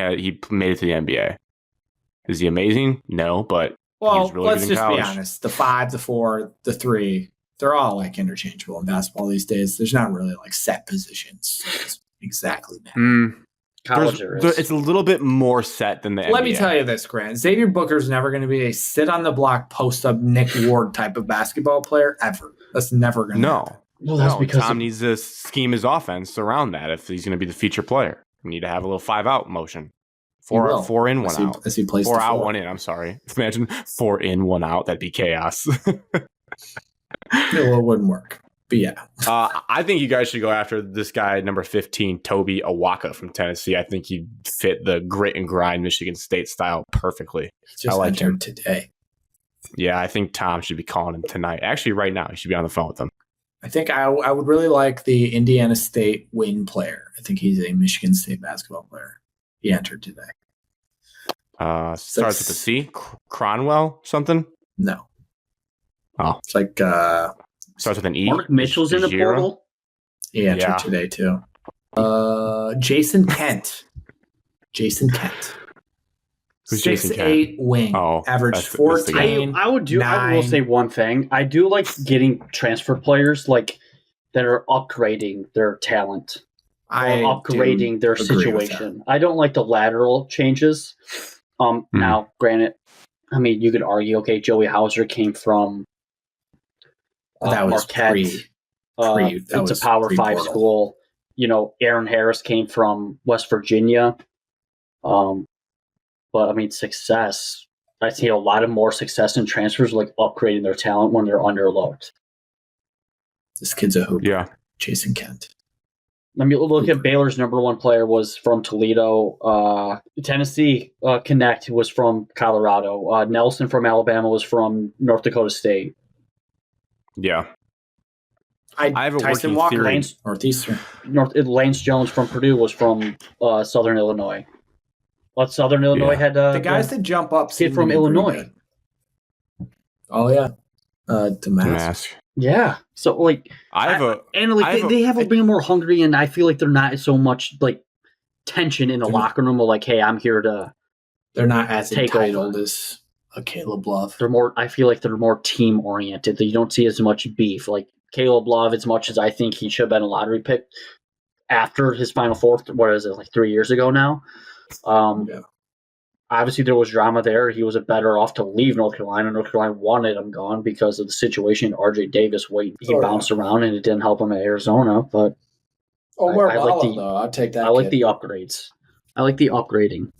made it to the NBA. Is he amazing? No, but he's really let's good in just college. be honest. The 5, the 4, the 3, they're all like interchangeable in basketball these days. There's not really like set positions. It's exactly that. It's a little bit more set than the NBA. Let me tell you this, Grant. Xavier Booker's never going to be a sit on the block, post up Nick Ward type of basketball player ever. That's never going to happen. Well, that's because Tom needs to scheme his offense around that if he's going to be the feature player. You need to have a little 5-out motion. 4 in, 1 out. As he plays 4 out, 1 in. I'm sorry. Imagine 4 in, 1 out. That'd be chaos. It wouldn't work. But yeah. I think you guys should go after this guy, number 15, Toby Awaka from Tennessee. I think he'd fit the grit and grind Michigan State style perfectly. He just entered today. Yeah, I think Tom should be calling him tonight. Actually, right now, he should be on the phone with him. I think I would really like the Indiana State wing player. I think he's a Michigan State basketball player. He entered today. Starts with a C? Cronwell something? No. Oh. It's like... starts with an E? Mark Mitchell's in the portal? He entered today, too. Jason Kent. Jason Kent. Who's Jason Kent? 6'8" wing. Average 14. I will say one thing. I do like getting transfer players like that are upgrading their talent. Upgrading their situation. I don't like the lateral changes. Now, granted, I mean, you could argue, okay, Joey Hauser came from that was Marquette. It's a Power 5 school. You know, Aaron Harris came from West Virginia. But I mean, success. I see a lot of more success in transfers, like upgrading their talent when they're underlooked. This kid's a hooper. Yeah, Jason Kent. I mean, look at Baylor's number 1 player was from Toledo. Tennessee Connect was from Colorado. Nelson from Alabama was from North Dakota State. Yeah. I have a Tyson Walker, Northeastern. Lance Jones from Purdue was from Southern Illinois. But Southern Illinois had the guys that jump up. Kid from Illinois. Oh yeah, Damask. Yeah. So like, they have a bit more hungry, and I feel like they're not so much like tension in the locker room. Of like, hey, I'm here to. They're not as entitled as a Caleb Love. They're more. I feel like they're more team oriented. You don't see as much beef. Like Caleb Love, as much as I think he should have been a lottery pick after his Final Four. What is it, like 3 years ago now? Obviously, there was drama there. He was better off to leave North Carolina. North Carolina wanted him gone because of the situation. RJ Davis, he bounced around and it didn't help him at Arizona. But I'll take that. I like the upgrades. I like the upgrading.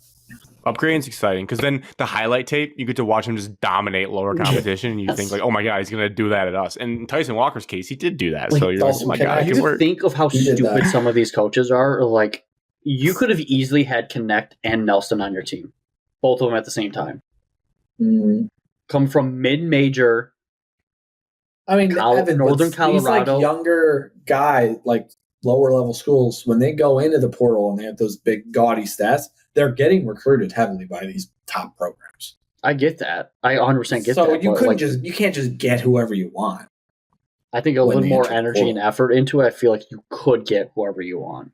Upgrading's exciting because then the highlight tape, you get to watch him just dominate lower competition, and you think like, oh my god, he's going to do that at us. And in Tyson Walker's case, he did do that. So you're like, oh my god, you think of how stupid some of these coaches are. Like, you could have easily had Connect and Nelson on your team, both of them at the same time. Mm-hmm. Come from mid-major. I mean, Northern Colorado. These like younger guy, like lower level schools, when they go into the portal and they have those big gaudy stats, they're getting recruited heavily by these top programs. I get that. I 100% get that. So you can't just get whoever you want. I think a little more energy and effort into it. I feel like you could get whoever you want.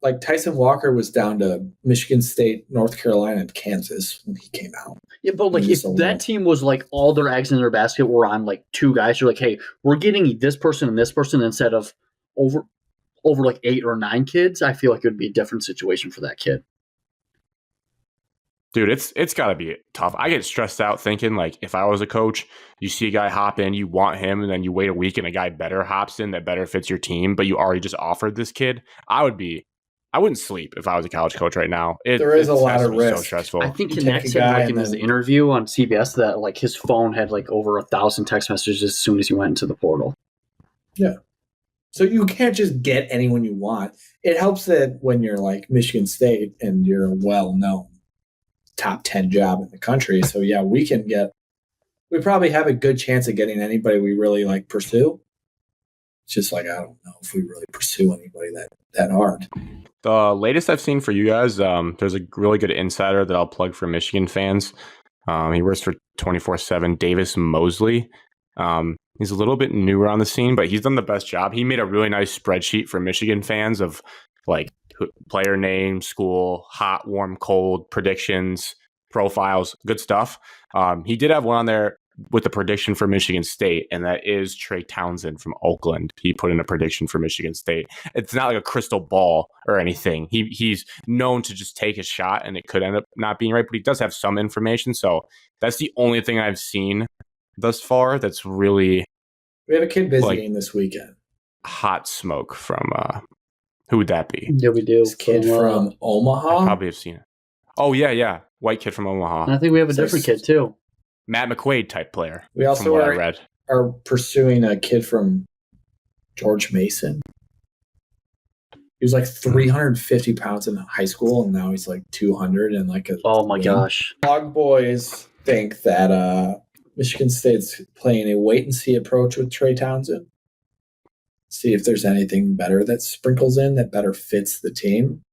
Like Tyson Walker was down to Michigan State, North Carolina, and Kansas when he came out. Yeah, but like if that team was like all their eggs in their basket were on like 2 guys, you're like, hey, we're getting this person and this person instead of over like 8 or 9 kids, I feel like it would be a different situation for that kid. Dude, it's got to be tough. I get stressed out thinking, like, if I was a coach, you see a guy hop in, you want him, and then you wait a week and a guy better hops in that better fits your team, but you already just offered this kid. I'd I wouldn't sleep if I was a college coach right now. There is a lot of risk. So stressful. I think Connect said like in his interview on CBS that like his phone had like over 1,000 text messages as soon as he went into the portal. Yeah. So you can't just get anyone you want. It helps that when you're like Michigan State and you're a well-known top 10 job in the country. So yeah, we probably have a good chance of getting anybody we really like pursue. It's just like, I don't know if we really pursue anybody that hard. The latest I've seen for you guys, there's a really good insider that I'll plug for Michigan fans. He works for 24/7, Davis Mosley. He's a little bit newer on the scene, but he's done the best job. He made a really nice spreadsheet for Michigan fans of like player name, school, hot, warm, cold, predictions, profiles, good stuff. He did have one on there with the prediction for Michigan State, and that is Trey Townsend from Oakland. He put in a prediction for Michigan State. It's not like a crystal ball or anything. He's known to just take a shot, and it could end up not being right, but he does have some information. So that's the only thing I've seen thus far that's really... We have a kid visiting this weekend. Hot smoke from... who would that be? Yeah, we do. This kid from Omaha? I probably have seen it. Oh, yeah. White kid from Omaha. And I think we have a different kid, too. Matt McQuaid type player. We also are pursuing a kid from George Mason. He was like 350 pounds in high school, and now he's like 200 and like a... Oh, my gosh. Dog boys think that Michigan State's playing a wait-and-see approach with Trey Townsend. See if there's anything better that sprinkles in that better fits the team.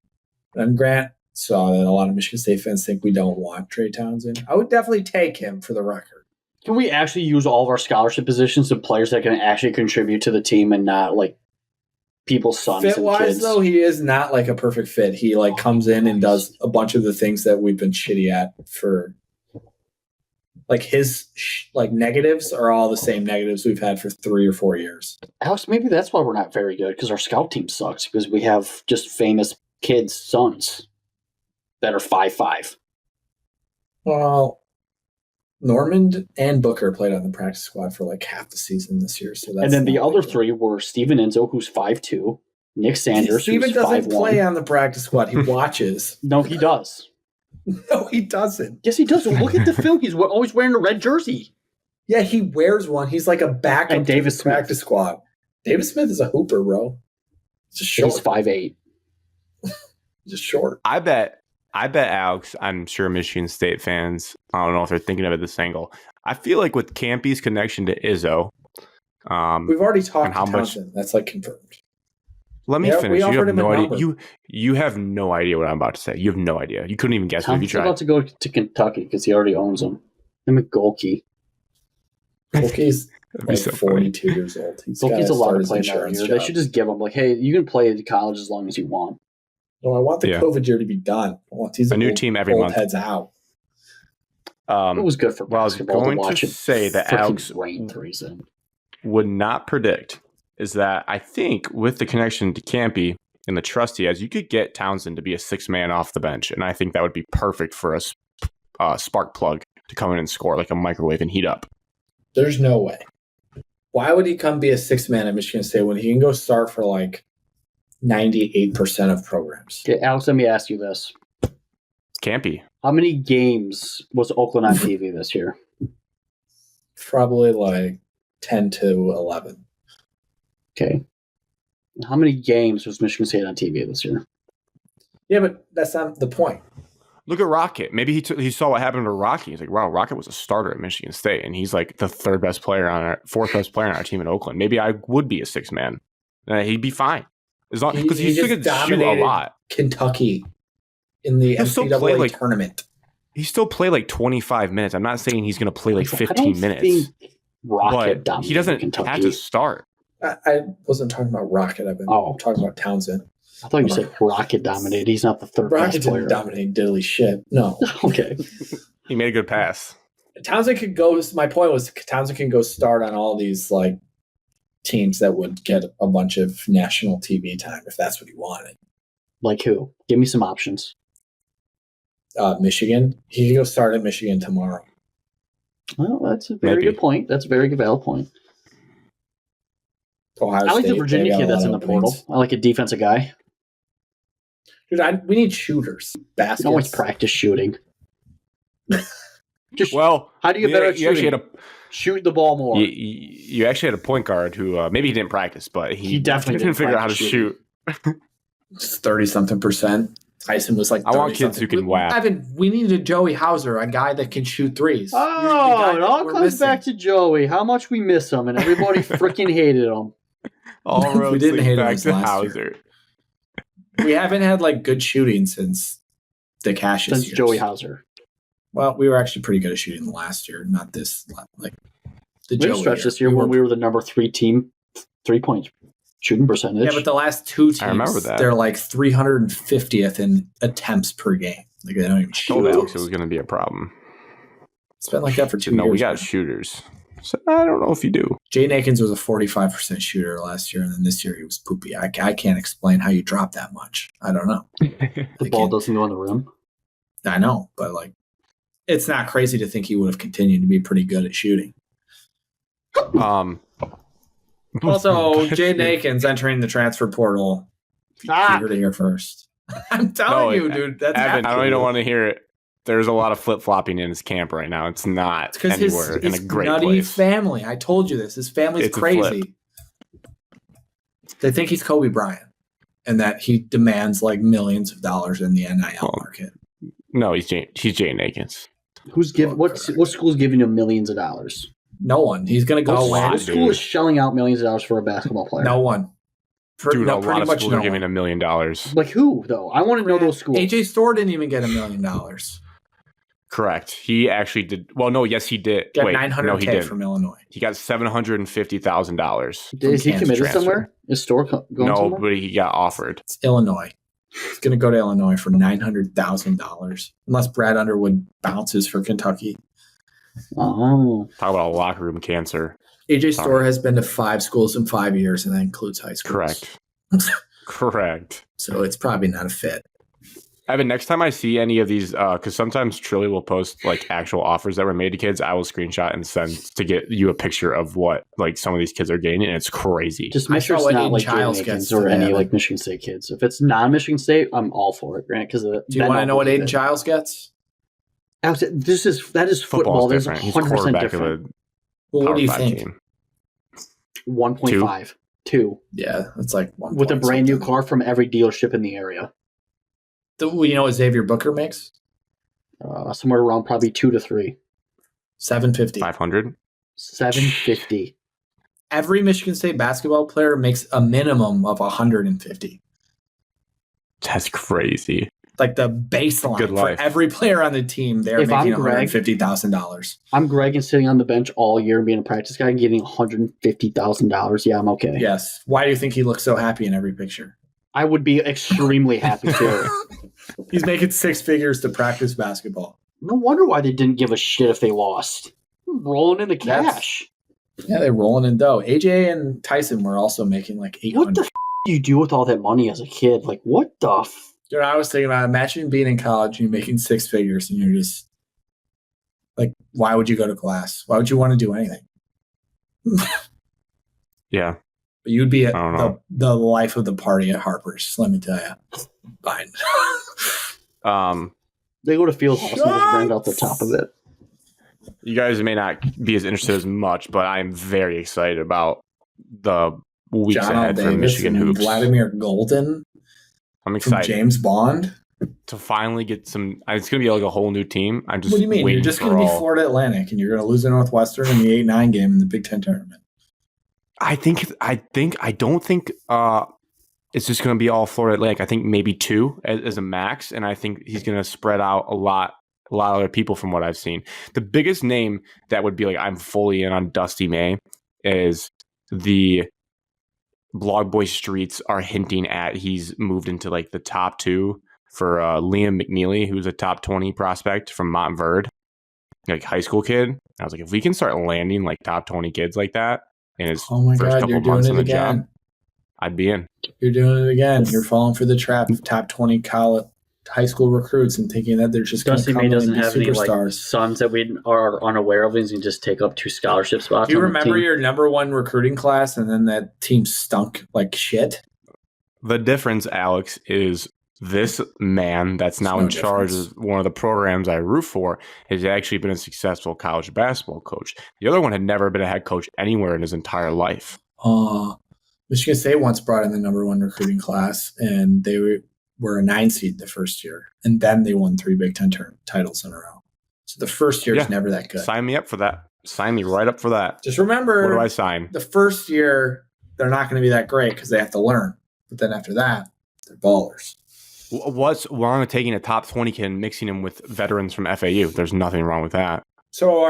And Grant saw that a lot of Michigan State fans think we don't want Trey Townsend. I would definitely take him for the record. Can we actually use all of our scholarship positions to players that can actually contribute to the team and not like people's sons and Fit-wise, kids? Though, he is not like a perfect fit. He like comes in and does a bunch of the things that we've been shitty at for... Like his negatives are all the same negatives we've had for 3 or 4 years. Alex, maybe that's why we're not very good, because our scout team sucks, because we have just famous kids' sons that are 5'5". Well, Normand and Booker played on the practice squad for like half the season this year. So that's and then the other three were Steven Enzo, who's 5'2", Nick Sanders, Steven who's doesn't 5'1". play on the practice squad. He watches. No, he does. No, he doesn't. Yes, he does. Look at the film. He's always wearing a red jersey. Yeah, he wears one. He's like a backup and Davis to the practice squad. Davis Smith is a hooper, bro. Just short. He's 5'8". Just short. I bet, Alex, I'm sure Michigan State fans, I don't know if they're thinking of it this angle. I feel like with Campy's connection to Izzo, we've already talked to Townsend. That's like confirmed. Let me finish. You have no idea. You have no idea what I'm about to say. You have no idea. You couldn't even guess it if you tried. He's about to go to Kentucky because he already owns them. Him and Golke. Golke's like 42 years old. Golke's a lot of playing that year. They should just give him like, hey, you can play at college as long as you want. No, I want the COVID year to be done. I want these a new team every month. Heads out. It was good for basketball to watch. Say that Alex would not predict is that I think with the connection to Campy and the trust he has, you could get Townsend to be a 6-man off the bench, and I think that would be perfect for a spark plug to come in and score like a microwave and heat up. There's no way. Why would he come be a 6-man at Michigan State when he can go start for like 98% of programs? Okay, Alex, let me ask you this. Campy. How many games was Oakland on TV this year? Probably like 10 to 11. Okay. How many games was Michigan State on TV this year? Yeah, but that's not the point. Look at Rocket. Maybe he saw what happened to Rocky. He's like, wow, Rocket was a starter at Michigan State, and he's like the fourth best player on our team in Oakland. Maybe I would be a 6-man. He'd be fine as long because he's going to shoot a lot. Kentucky in the NCAA tournament. He still played like 25 minutes. I'm not saying he's going to play like 15 minutes. Rocket but he doesn't Kentucky. have to start. I wasn't talking about Rocket. I've been talking about Townsend. I thought you said Rocket dominated. He's not the third best player. Rocket didn't dominate diddly shit. No. Okay. He made a good pass. Townsend could go. My point was Townsend can go start on all these like teams that would get a bunch of national TV time if that's what he wanted. Like who? Give me some options. Michigan. He can go start at Michigan tomorrow. Well, that's a very good point. That's a very good valid point. Ohio I like State, the Virginia kid that's in the portal. I like a defensive guy. Dude, we need shooters. Baskets. You can always practice shooting. How do you get better at shooting? Shoot the ball more. You actually had a point guard who maybe he didn't practice, but he definitely didn't figure out how to shoot. It's 30-something%. Tyson was like, I want kids who can whack. Evan, we needed Joey Hauser, a guy that can shoot threes. Oh, it all comes back to Joey. How much we miss him, and everybody freaking hated him. All roads we didn't hate him back to last Hauser. Year. We haven't had like good shooting since the Cassius Since years. Joey Hauser. Well, we were actually pretty good at shooting last year, not this. Like the Joey stretch this year when we were the number 3 team, 3-point shooting percentage. Yeah, but the last 2 teams, I remember that. They're like 350th in attempts per game. Like they don't even shoot. Alex, it was going to be a problem. It's been like that for 2 years. No, we got shooters. So I don't know if you do. Jaden Akins was a 45% shooter last year, and then this year he was poopy. I can't explain how you drop that much. I don't know. The ball doesn't go on the rim. I know, but like, it's not crazy to think he would have continued to be pretty good at shooting. Also, Jaden Akins entering the transfer portal. You heard it here first. I'm telling you, dude. That's Evan, I don't even want to hear it. There's a lot of flip-flopping in his camp right now. It's not anywhere in a great nutty place. Family. I told you this. His family's crazy. They think he's Kobe Bryant and that he demands like millions of dollars in the NIL market. No, he's Jaden Akins. Who's giving? What school's giving him millions of dollars? No one. He's going to go away. What school is shelling out millions of dollars for a basketball player? No one. Dude, a lot of schools are giving $1 million. Like who, though? I want to know those schools. AJ Storr didn't even get $1 million. Correct. He actually did. Well, no, yes, he did. Got $900K from Illinois. He got $750,000. Is he committed somewhere? Is Storr going somewhere? No, but he got offered. It's Illinois. He's going to go to Illinois for $900,000. Unless Brad Underwood bounces for Kentucky. Oh. Talk about a locker room cancer. AJ Storr has been to 5 schools in 5 years, and that includes high schools. Correct. Correct. So it's probably not a fit. Evan, next time I see any of these, because sometimes Trilly will post like actual offers that were made to kids, I will screenshot and send to get you a picture of what like some of these kids are getting, and it's crazy. Just make sure it's not like Jaden Akins or any like Michigan State kids. If it's non-Michigan State, I'm all for it, Grant. Because do you want to know what Aiden Childs gets? That is football. That's 100% different. Well, what do you think? 1.5, 2. Yeah, that's like 1. With a brand new car from every dealership in the area. You know what Xavier Booker makes? Somewhere around probably 2 to 3. 750. 500. 750. Every Michigan State basketball player makes a minimum of 150. That's crazy. Like the baseline for every player on the team, they're making $150,000. I'm Greg and sitting on the bench all year and being a practice guy and getting $150,000. Yeah, I'm okay. Yes. Why do you think he looks so happy in every picture? I would be extremely happy too. He's making 6 figures to practice basketball. No wonder why they didn't give a shit if they lost. Rolling in the cash. Yeah, they're rolling in dough. AJ and Tyson were also making like 800. What the do you do with all that money as a kid? Like, what the Dude, I was thinking about imagine being in college and you're making 6 figures and you're just like, why would you go to class? Why would you want to do anything? Yeah. But you'd be the life of the party at Harper's, let me tell you. Fine. They go to Field House and just brand out the top of it. You guys may not be as interested as much, but I'm very excited about the weeks ahead for Michigan hoops. Vladimir Golden. I'm excited. From James Bond. To finally get some. It's going to be like a whole new team. I'm just. What do you mean? You're just going to be Florida Atlantic and you're going to lose to Northwestern in the 8-9 game in the Big Ten tournament. I don't think it's just going to be all Florida Atlantic. I think maybe 2 as a max, and I think he's going to spread out a lot of other people from what I've seen. The biggest name that would be like I'm fully in on Dusty May is the Blog Boy Streets are hinting at he's moved into like the top 2 for Liam McNeely, who's a top 20 prospect from Montverde, like high school kid. I was like, if we can start landing like top 20 kids like that in his first couple months on the job, I'd be in. You're doing it again. You're falling for the trap of top 20 college high school recruits and thinking that they're just going to come doesn't and be have superstars. Any like, sons that we are unaware of and can just take up 2 scholarship spots. Do you remember your number 1 recruiting class and then that team stunk like shit? The difference, Alex, is this man that's now in charge of one of the programs I root for has actually been a successful college basketball coach. The other one had never been a head coach anywhere in his entire life. Michigan State once brought in the number 1 recruiting class, and they were a 9 seed the first year, and then they won 3 Big Ten titles in a row. So the first year is never that good. Sign me up for that. Sign me right up for that. Just remember, what do I sign? The first year, they're not going to be that great because they have to learn. But then after that, they're ballers. What's wrong with taking a top 20 kid and mixing him with veterans from FAU? There's nothing wrong with that. So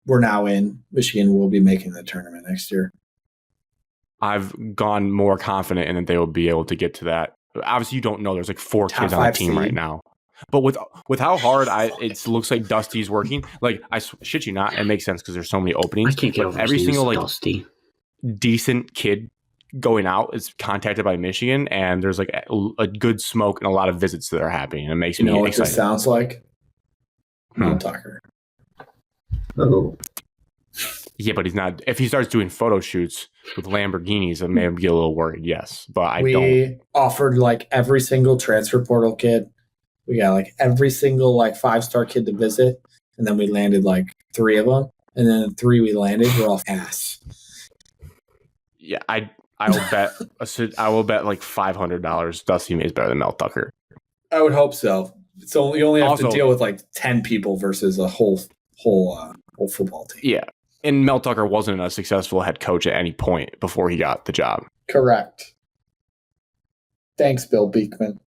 we're now in. Michigan will be making the tournament next year. I've gone more confident in that they will be able to get to that. Obviously, you don't know. There's like 4 kids on the team right now. But with how hard it looks like Dusty's working, like I shit you not, it makes sense because there's so many openings. I can't get over every single Dusty. Decent kid going out is contacted by Michigan, and there's like a good smoke and a lot of visits that are happening. And it makes me what excited. This sounds like? Mel Tucker. Oh. Yeah, but he's not. If he starts doing photo shoots with Lamborghinis, I may be a little worried. Yes, but we offered like every single transfer portal kid. We got like every single like 5-star kid to visit, and then we landed like 3 of them, and then the 3 we landed were all ass. Yeah, I will bet. I will bet like $500 Dusty May is better than Mel Tucker. I would hope so. So you only have to deal with like 10 people versus a whole football team. Yeah, and Mel Tucker wasn't a successful head coach at any point before he got the job. Correct. Thanks, Bill Beekman.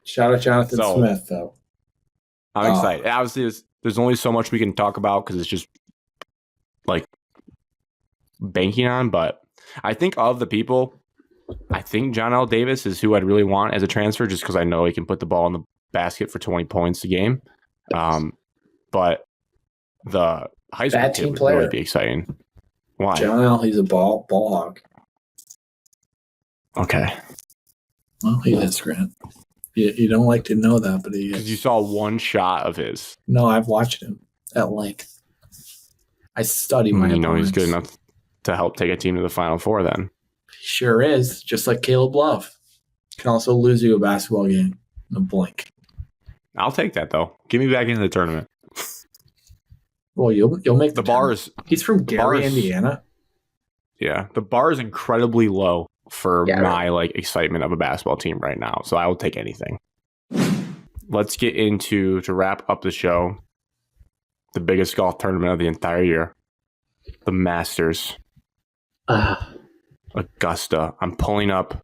Shout out Jonathan Smith, though. I'm excited. Obviously, there's only so much we can talk about because it's just like banking on. But I think of the people, I think John L. Davis is who I'd really want as a transfer just because I know he can put the ball in the basket for 20 points a game. But the high school kid would really be exciting. Why? John L., he's a ball hog. Okay. Well, he is, Grant. You don't like to know that, but he is. Because you saw one shot of his. No, I've watched him at length. I study my opponents. He's good enough to help take a team to the Final Four then. He sure is, just like Caleb Love. Can also lose you a basketball game in a blink. I'll take that, though. Get me back into the tournament. Well, you'll make the bar is. He's from Gary, Indiana. Yeah, the bar is incredibly low for my excitement of a basketball team right now. So I will take anything. Let's get into, to wrap up the show, the biggest golf tournament of the entire year, the Masters. Augusta. I'm pulling up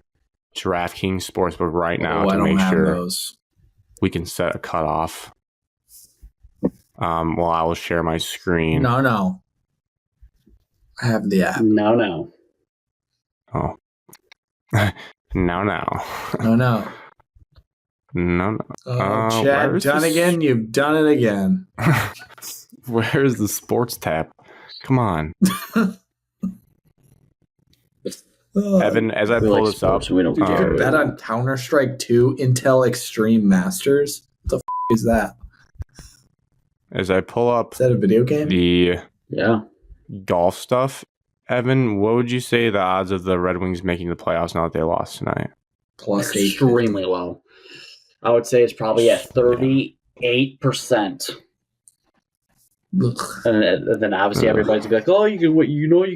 DraftKings Sportsbook right now to make sure we can set a cutoff. Well, I will share my screen. No. I have the app. No. Oh. No. Oh, Chad, done again? You've done it again. Where's the sports tab? Come on. Evan, as I pull this up. We don't bet on Counter-Strike 2 Intel Extreme Masters. What the is that? As I pull up. Is that a video game? The golf stuff. Evan, what would you say the odds of the Red Wings making the playoffs now that they lost tonight? Plus extremely low. I would say it's probably at 38%. And then obviously everybody's gonna be like, "Oh, you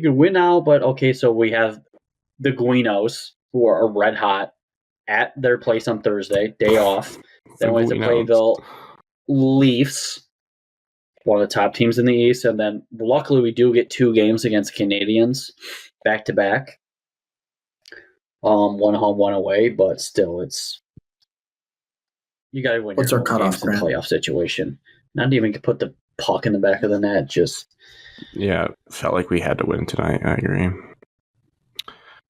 can win now." But okay, so we have the Guinos who are red hot at their place on Thursday, day off. Then we have to play the Leafs, one of the top teams in the East, and then luckily we do get 2 games against Canadians back to back. One home, one away, but still, you got to win. What's our cutoff? Playoff situation. Not even put the puck in the back of the net. Just felt like we had to win tonight. I agree.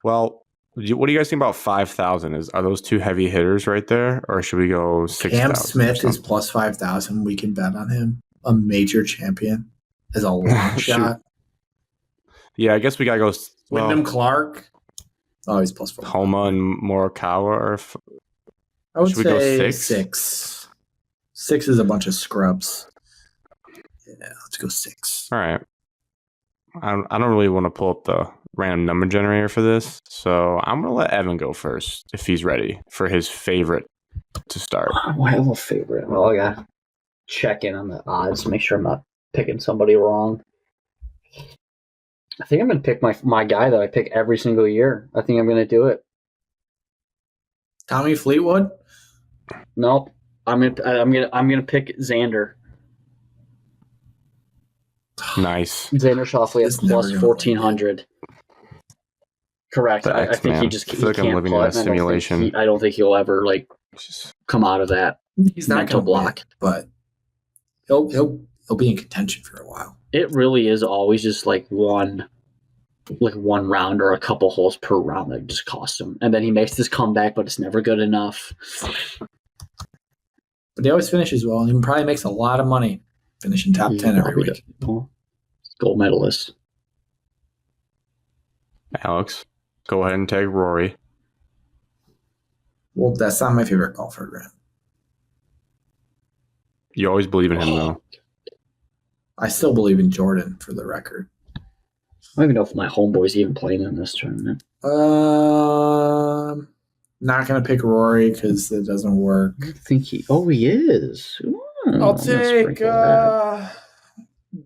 Well, what do you guys think about 5,000? Are those 2 heavy hitters right there, or should we go 6,000? Cam Smith is plus 5,000. We can bet on him. A major champion is a long shot. Yeah, I guess we gotta go. Wyndham Clark. Oh, he's plus 4. Homa and Morikawa. I would say 6. 6 is a bunch of scrubs. Yeah, let's go 6. All right. I don't really want to pull up random number generator for this. So I'm going to let Evan go first if he's ready for his favorite to start. I have a favorite. Well, I got to check in on the odds, make sure I'm not picking somebody wrong. I think I'm going to pick my guy that I pick every single year. I think I'm going to do it. Tommy Fleetwood? Nope. I'm gonna pick Xander. Nice. Xander Schauffele at plus 1,400. Correct. I think he just feel like I'm living in a simulation. I don't think he'll ever come out of that. He's not mental block, but he'll be in contention for a while. It really is always just one round or a couple holes per round that just cost him, and then he makes this comeback, but it's never good enough. But he always finishes well, and he probably makes a lot of money finishing top 10 every week. Gold medalist. Alex, go ahead and take Rory. Well, that's not my favorite golfer, Grant. You always believe in him, though. I still believe in Jordan, for the record. I don't even know if my homeboy's even playing in this tournament. Not going to pick Rory because it doesn't work. I think he is. I'll take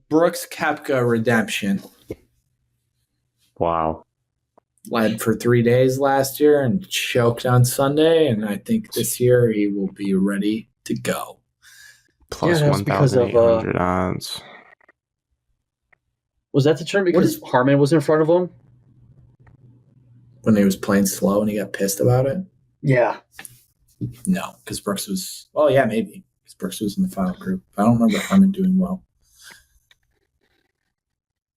Brooks Koepka Redemption. Wow. Led for 3 days last year and choked on Sunday, and I think this year he will be ready to go. Plus 1,800 odds. Was that the tournament because Harman was in front of him? When he was playing slow and he got pissed about it? Yeah. No, because Brooks was... Well, yeah, maybe. Because Brooks was in the final group. I don't remember Harman doing well.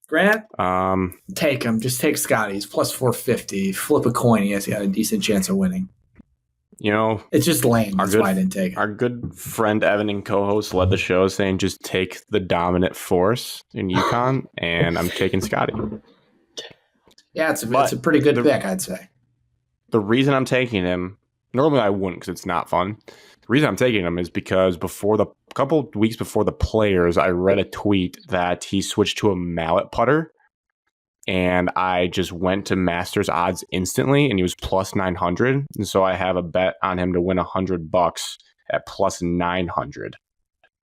Grant? Take him. Just take Scotty. He's plus 450. Flip a coin. He had a decent chance of winning. You know... It's just lame. That's why I didn't take him. Our good friend Evan and co-host led the show saying just take the dominant force in UConn, and I'm taking Scotty. Yeah, it's a pretty good pick, I'd say. The reason I'm taking him, normally I wouldn't because it's not fun. The reason I'm taking him is because a couple weeks before the Players, I read a tweet that he switched to a mallet putter, and I just went to Masters odds instantly, and he was plus 900. And so I have a bet on him to win $100 at plus 900.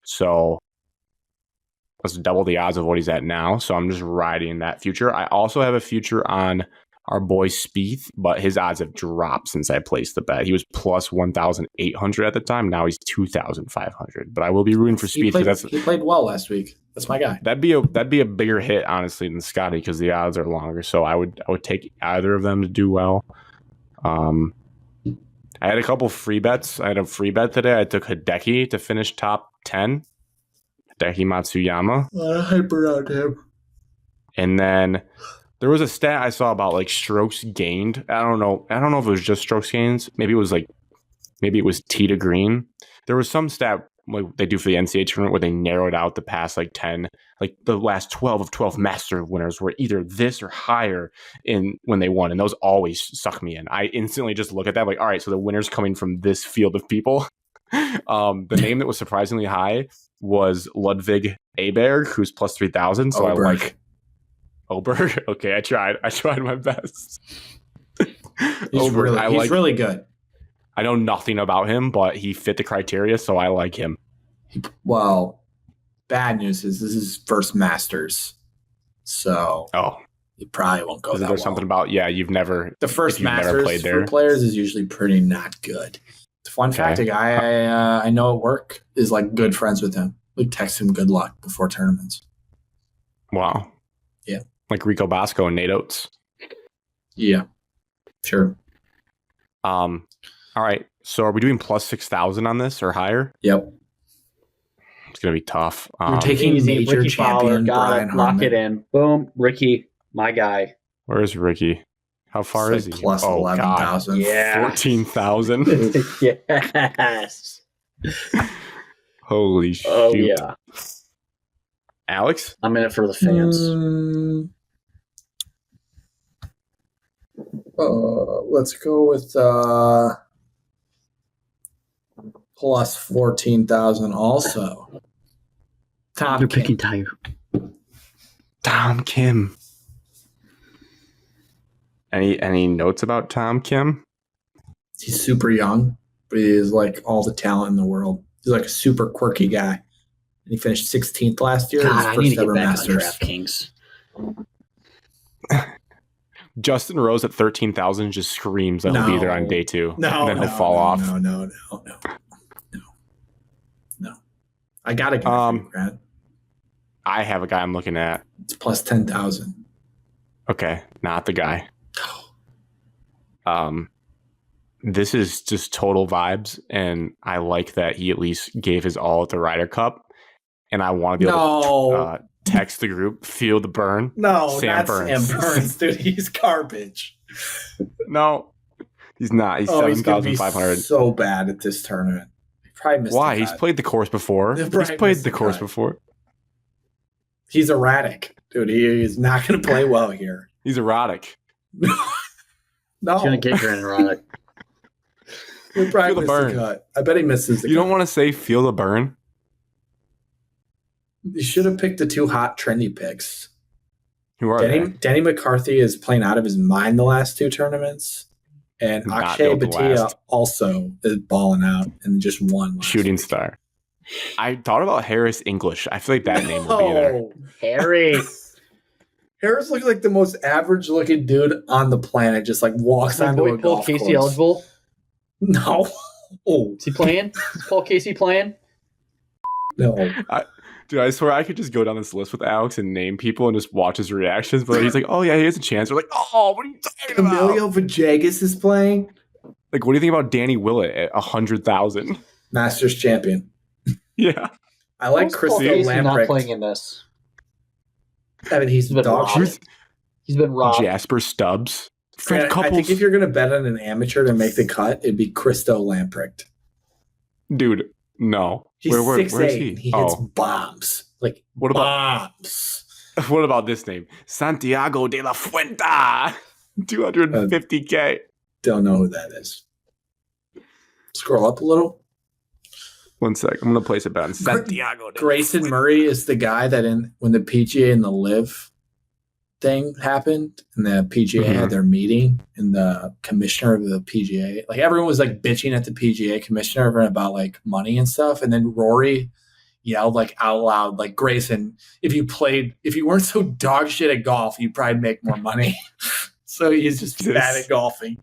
So that's double the odds of what he's at now. So I'm just riding that future. I also have a future on our boy Spieth, but his odds have dropped since I placed the bet. He was plus 1,800 at the time. Now he's 2,500. But I will be rooting for Spieth. He played well last week. That's my guy. That'd be a bigger hit, honestly, than Scotty because the odds are longer. So I would take either of them to do well. I had a couple free bets. I had a free bet today. I took Hideki to finish top 10. Hideki Matsuyama. A lot of hype around him. And then there was a stat I saw about strokes gained. I don't know if it was just strokes gains. Maybe it was tee to green. There was some stat like they do for the NCAA tournament where they narrowed out the past 10, the last 12 of 12 master winners were either this or higher in when they won. And those always suck me in. I instantly just look at that all right, so the winner's coming from this field of people. The name that was surprisingly high was Ludwig Aberg, who's plus 3,000. So Oberg. I like Oberg. Okay, I tried my best. He's really good. I know nothing about him, but he fit the criteria, so I like him. Well, bad news is this is his first Masters, so he probably won't go. Is there something about you've never the first Masters played there. For players is usually pretty not good. Fun fact: a guy I know at work is good friends with him. We text him good luck before tournaments. Wow. Yeah. Like Rico Bosco and Nate Oates. Yeah. Sure. All right. So are we doing plus 6,000 on this or higher? Yep. It's going to be tough. You're taking major Ricky champion Brian Harman. Lock it in. Boom. Ricky, my guy. Where is Ricky? How far is he? Plus 11,000. Yeah. 14,000? Yes. Holy shit. Oh, yeah. Alex? I'm in it for the fans. Let's go with plus 14,000 also. You're picking Tiger. Tom Kim. Any notes about Tom Kim? He's super young, but he is like all the talent in the world. He's like a super quirky guy. And he finished 16th last year. God, I need to get back Masters. on DraftKings. Justin Rose at 13,000 just screams that he'll be there on day 2. No, and then he'll fall off. No. I got a guy for you, Grant. I have a guy I'm looking at. It's plus 10,000. Okay, not the guy. This is just total vibes, and I like that he at least gave his all at the Ryder Cup. And I want to be able to text the group, feel the burn. No, Sam Burns. Sam Burns, dude. He's garbage. No, he's not. He's 7,500. So bad at this tournament. He probably missed. Why? He's played the course before. He's played the course before. He's erratic, dude. He's not going to play well here. He's erratic. No, he's going to get Grant erratic. He'll probably miss the cut. I bet he misses the cut. You don't want to say feel the burn? You should have picked the 2 hot, trendy picks. Who are they? Denny McCarthy is playing out of his mind the last 2 tournaments. And Akshay Bhatia also is balling out and just won. Shooting star. I thought about Harris English. I feel like that name will be there. Harris. Harris looks like the most average looking dude on the planet. Just like walks onto a golf course. Paul Casey eligible? No. Is he playing? Is Paul Casey playing? No. Dude, I swear I could just go down this list with Alex and name people and just watch his reactions. But he's like, oh, yeah, he has a chance. We're like, oh, what are you talking about? Emilio Villegas is playing. Like, what do you think about Danny Willett at 100,000? Masters champion. Yeah. I like Christo Lamprecht. Not playing in this. I mean, he's dog shit. He's been robbed. Jasper Stubbs. I think if you're going to bet on an amateur to make the cut, it'd be Christo Lamprecht. Dude, no. He's 6'8". Where is he? He hits bombs. Like, what about bombs. What about this name? Santiago de la Fuenta. 250K. Don't know who that is. Scroll up a little. One sec. I'm going to place a bet on Santiago. Grayson Murray is the guy that when the PGA and the LIV thing happened and the PGA had their meeting and the commissioner of the PGA, like everyone was like bitching at the PGA commissioner about like money and stuff. And then Rory yelled like out loud, like, Grayson, if you weren't so dog shit at golf, you'd probably make more money. So he's just bad at golfing.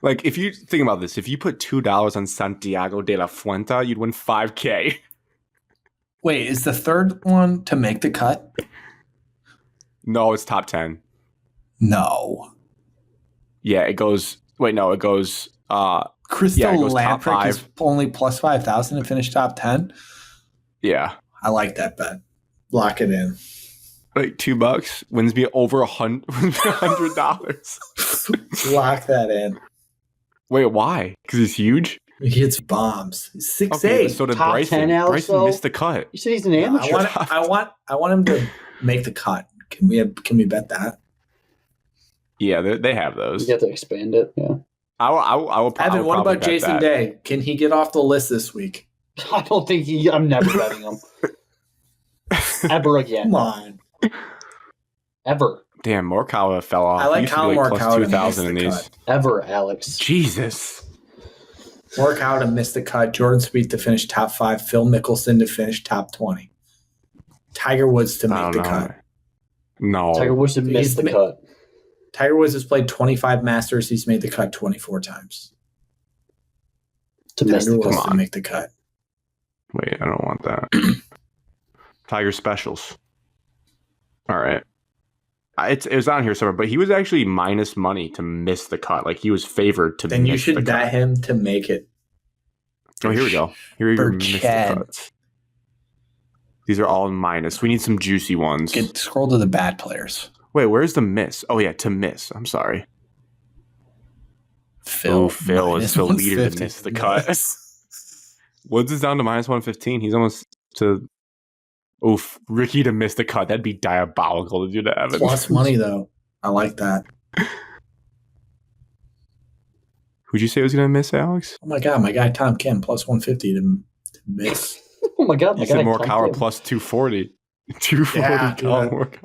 Like, if you think about this, if you put $2 on Santiago de la Fuenta, you'd win $5K. Wait, is the third one to make the cut? No, it's top 10. No. Yeah, it goes. Wait, no, it goes. Christo Lamprecht is only plus 5,000 to finish top 10. Yeah, I like that bet. Lock it in. Like $2 wins me over $100. Lock that in. Wait, why? Because he's huge. He hits bombs. He's 6'8". Okay, so did top Bryson. 10, Alex, Bryson missed the cut. You said he's an amateur. I want him to make the cut. Can we bet that? Yeah, they have those. You have to expand it. Yeah. I will. Evan, what about Jason Day? Can he get off the list this week? I don't think I'm never betting him. Ever again. Come on. Ever. Damn, Morikawa fell off. I like Colin Morikawa plus 2,000 in these. Cut. Ever, Alex. Jesus. Morikawa to miss the cut. Jordan Spieth to finish top 5. Phil Mickelson to finish top 20. Tiger Woods to make the cut. No. Tiger Woods to miss the cut. Tiger Woods has played 25 Masters. He's made the cut 24 times. Tiger Woods to make the cut. Wait, I don't want that. Tiger Specials. All right. It was on here somewhere, but he was actually minus money to miss the cut. Like, he was favored to miss the cut. Then you should bet him to make it. Oh, here we go. Here we go. Miss the cuts. These are all minus. We need some juicy ones. Scroll to the bad players. Wait, where's the miss? Oh, yeah, to miss. I'm sorry. Phil is the leader to miss the cut. Woods is down to minus 115. He's almost to... Oof, Ricky to miss the cut. That'd be diabolical to do to Evan. Plus money, though. I like that. Who'd you say was going to miss, Alex? Oh, my God. My guy Tom Kim, plus 150 to miss. Oh, my God. You said Morikawa plus 240. 240.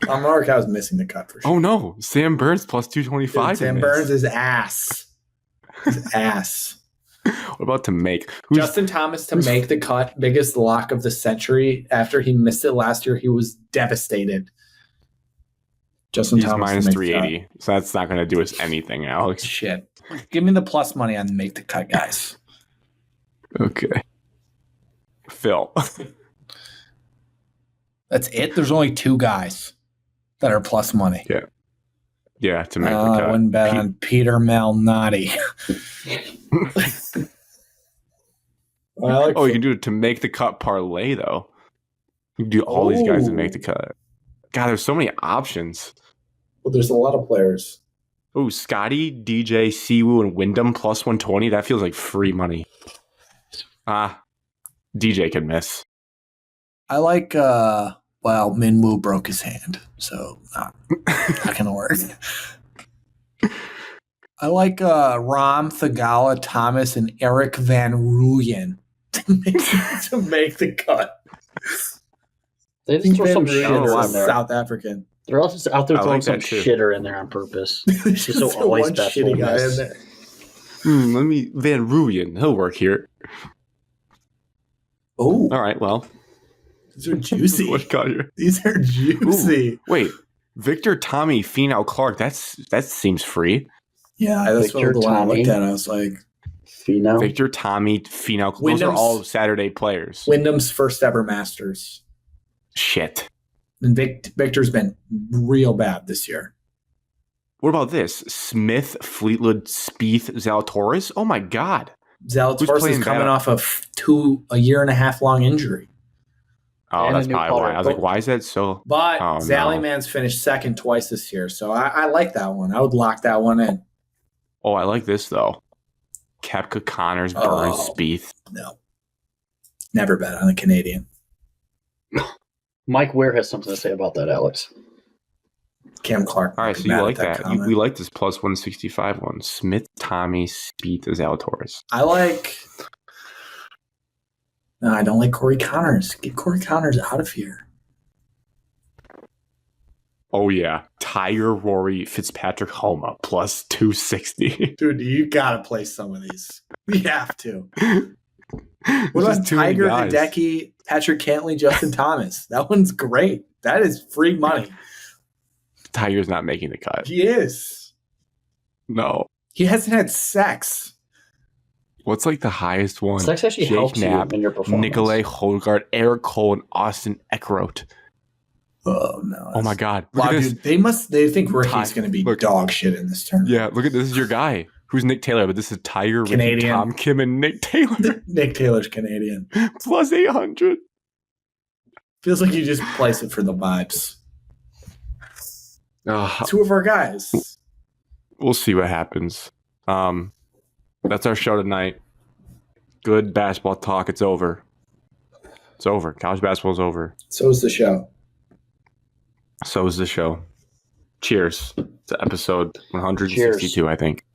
Morikawa's missing the cut for sure. Oh no, Sam Burns plus 225. Sam Burns is ass. His ass. What about to make? Justin Thomas to make the cut, biggest lock of the century. After he missed it last year, he was devastated. Justin Thomas minus 380, so that's not going to do us anything, Alex. Shit. Give me the plus money on make the cut, guys. Okay. Phil. That's it? There's only 2 guys that are plus money. Yeah, to make the cut. I wouldn't bet on Peter Malnati. You can do it to make the cut parlay, though. You can do all these guys to make the cut. God, there's so many options. Well, there's a lot of players. Oh, Scotty, DJ, Siwoo, and Wyndham plus 120. That feels like free money. DJ can miss. I like, Minwoo broke his hand, so not going to work. I like Ram, Thagala, Thomas, and Eric Van Rooyen to make the cut. They just throw some shitter in there. South African. They're also out there throwing some shitter in there on purpose. Just so always shitty guy in there. Let me Van Rooyen. He'll work here. Oh, all right. Well, these are juicy. These are juicy. Ooh, wait, Victor, Tommy, Finau, Clark. That seems free. Yeah, that's what the one I looked at. I was like, Finau, Victor, Tommy, Finau. Those are all Saturday players. Wyndham's first ever Masters. Shit. And Victor's been real bad this year. What about this? Smith, Fleetwood, Spieth, Zalatoris. Oh my God. Zalatoris is coming off of a year and a half long injury. Oh, that's probably why. I was like, why is that so? But Zallyman's finished second twice this year, so I like that one. I would lock that one in. Oh, I like this, though. Koepka, Connors, Burns, Spieth. No. Never bet on a Canadian. Mike Ware has something to say about that, Alex. Cam Clark. All right, so you like that. We like this plus 165 one. Smith, Tommy, Spieth, Zalatoris. No, I don't like Corey Connors. Get Corey Connors out of here. Oh, yeah. Tiger, Rory, Fitzpatrick, Homa, plus 260. Dude, you got to play some of these. We have to. What about Tiger, Hideki, Patrick Cantley, Justin Thomas? That one's great. That is free money. Tiger's not making the cut. He is. No. He hasn't had sex. What's like the highest one? Sex actually helps Knapp, you in your performance. Nicolay Holdgaard, Eric Cole, and Austin Eckroat. Oh no! Oh my God! Wow, dude, they think Ricky's going to be dog shit in this tournament. Yeah, look at this. Is your guy who's Nick Taylor, but this is Tiger, Canadian, Ricky, Tom Kim, and Nick Taylor. Nick Taylor's Canadian, plus 800. Feels like you just place it for the vibes. 2 of our guys. We'll see what happens. That's our show tonight. Good basketball talk. It's over. It's over. College basketball's over. So is the show. So is the show. Cheers to episode 162, I think.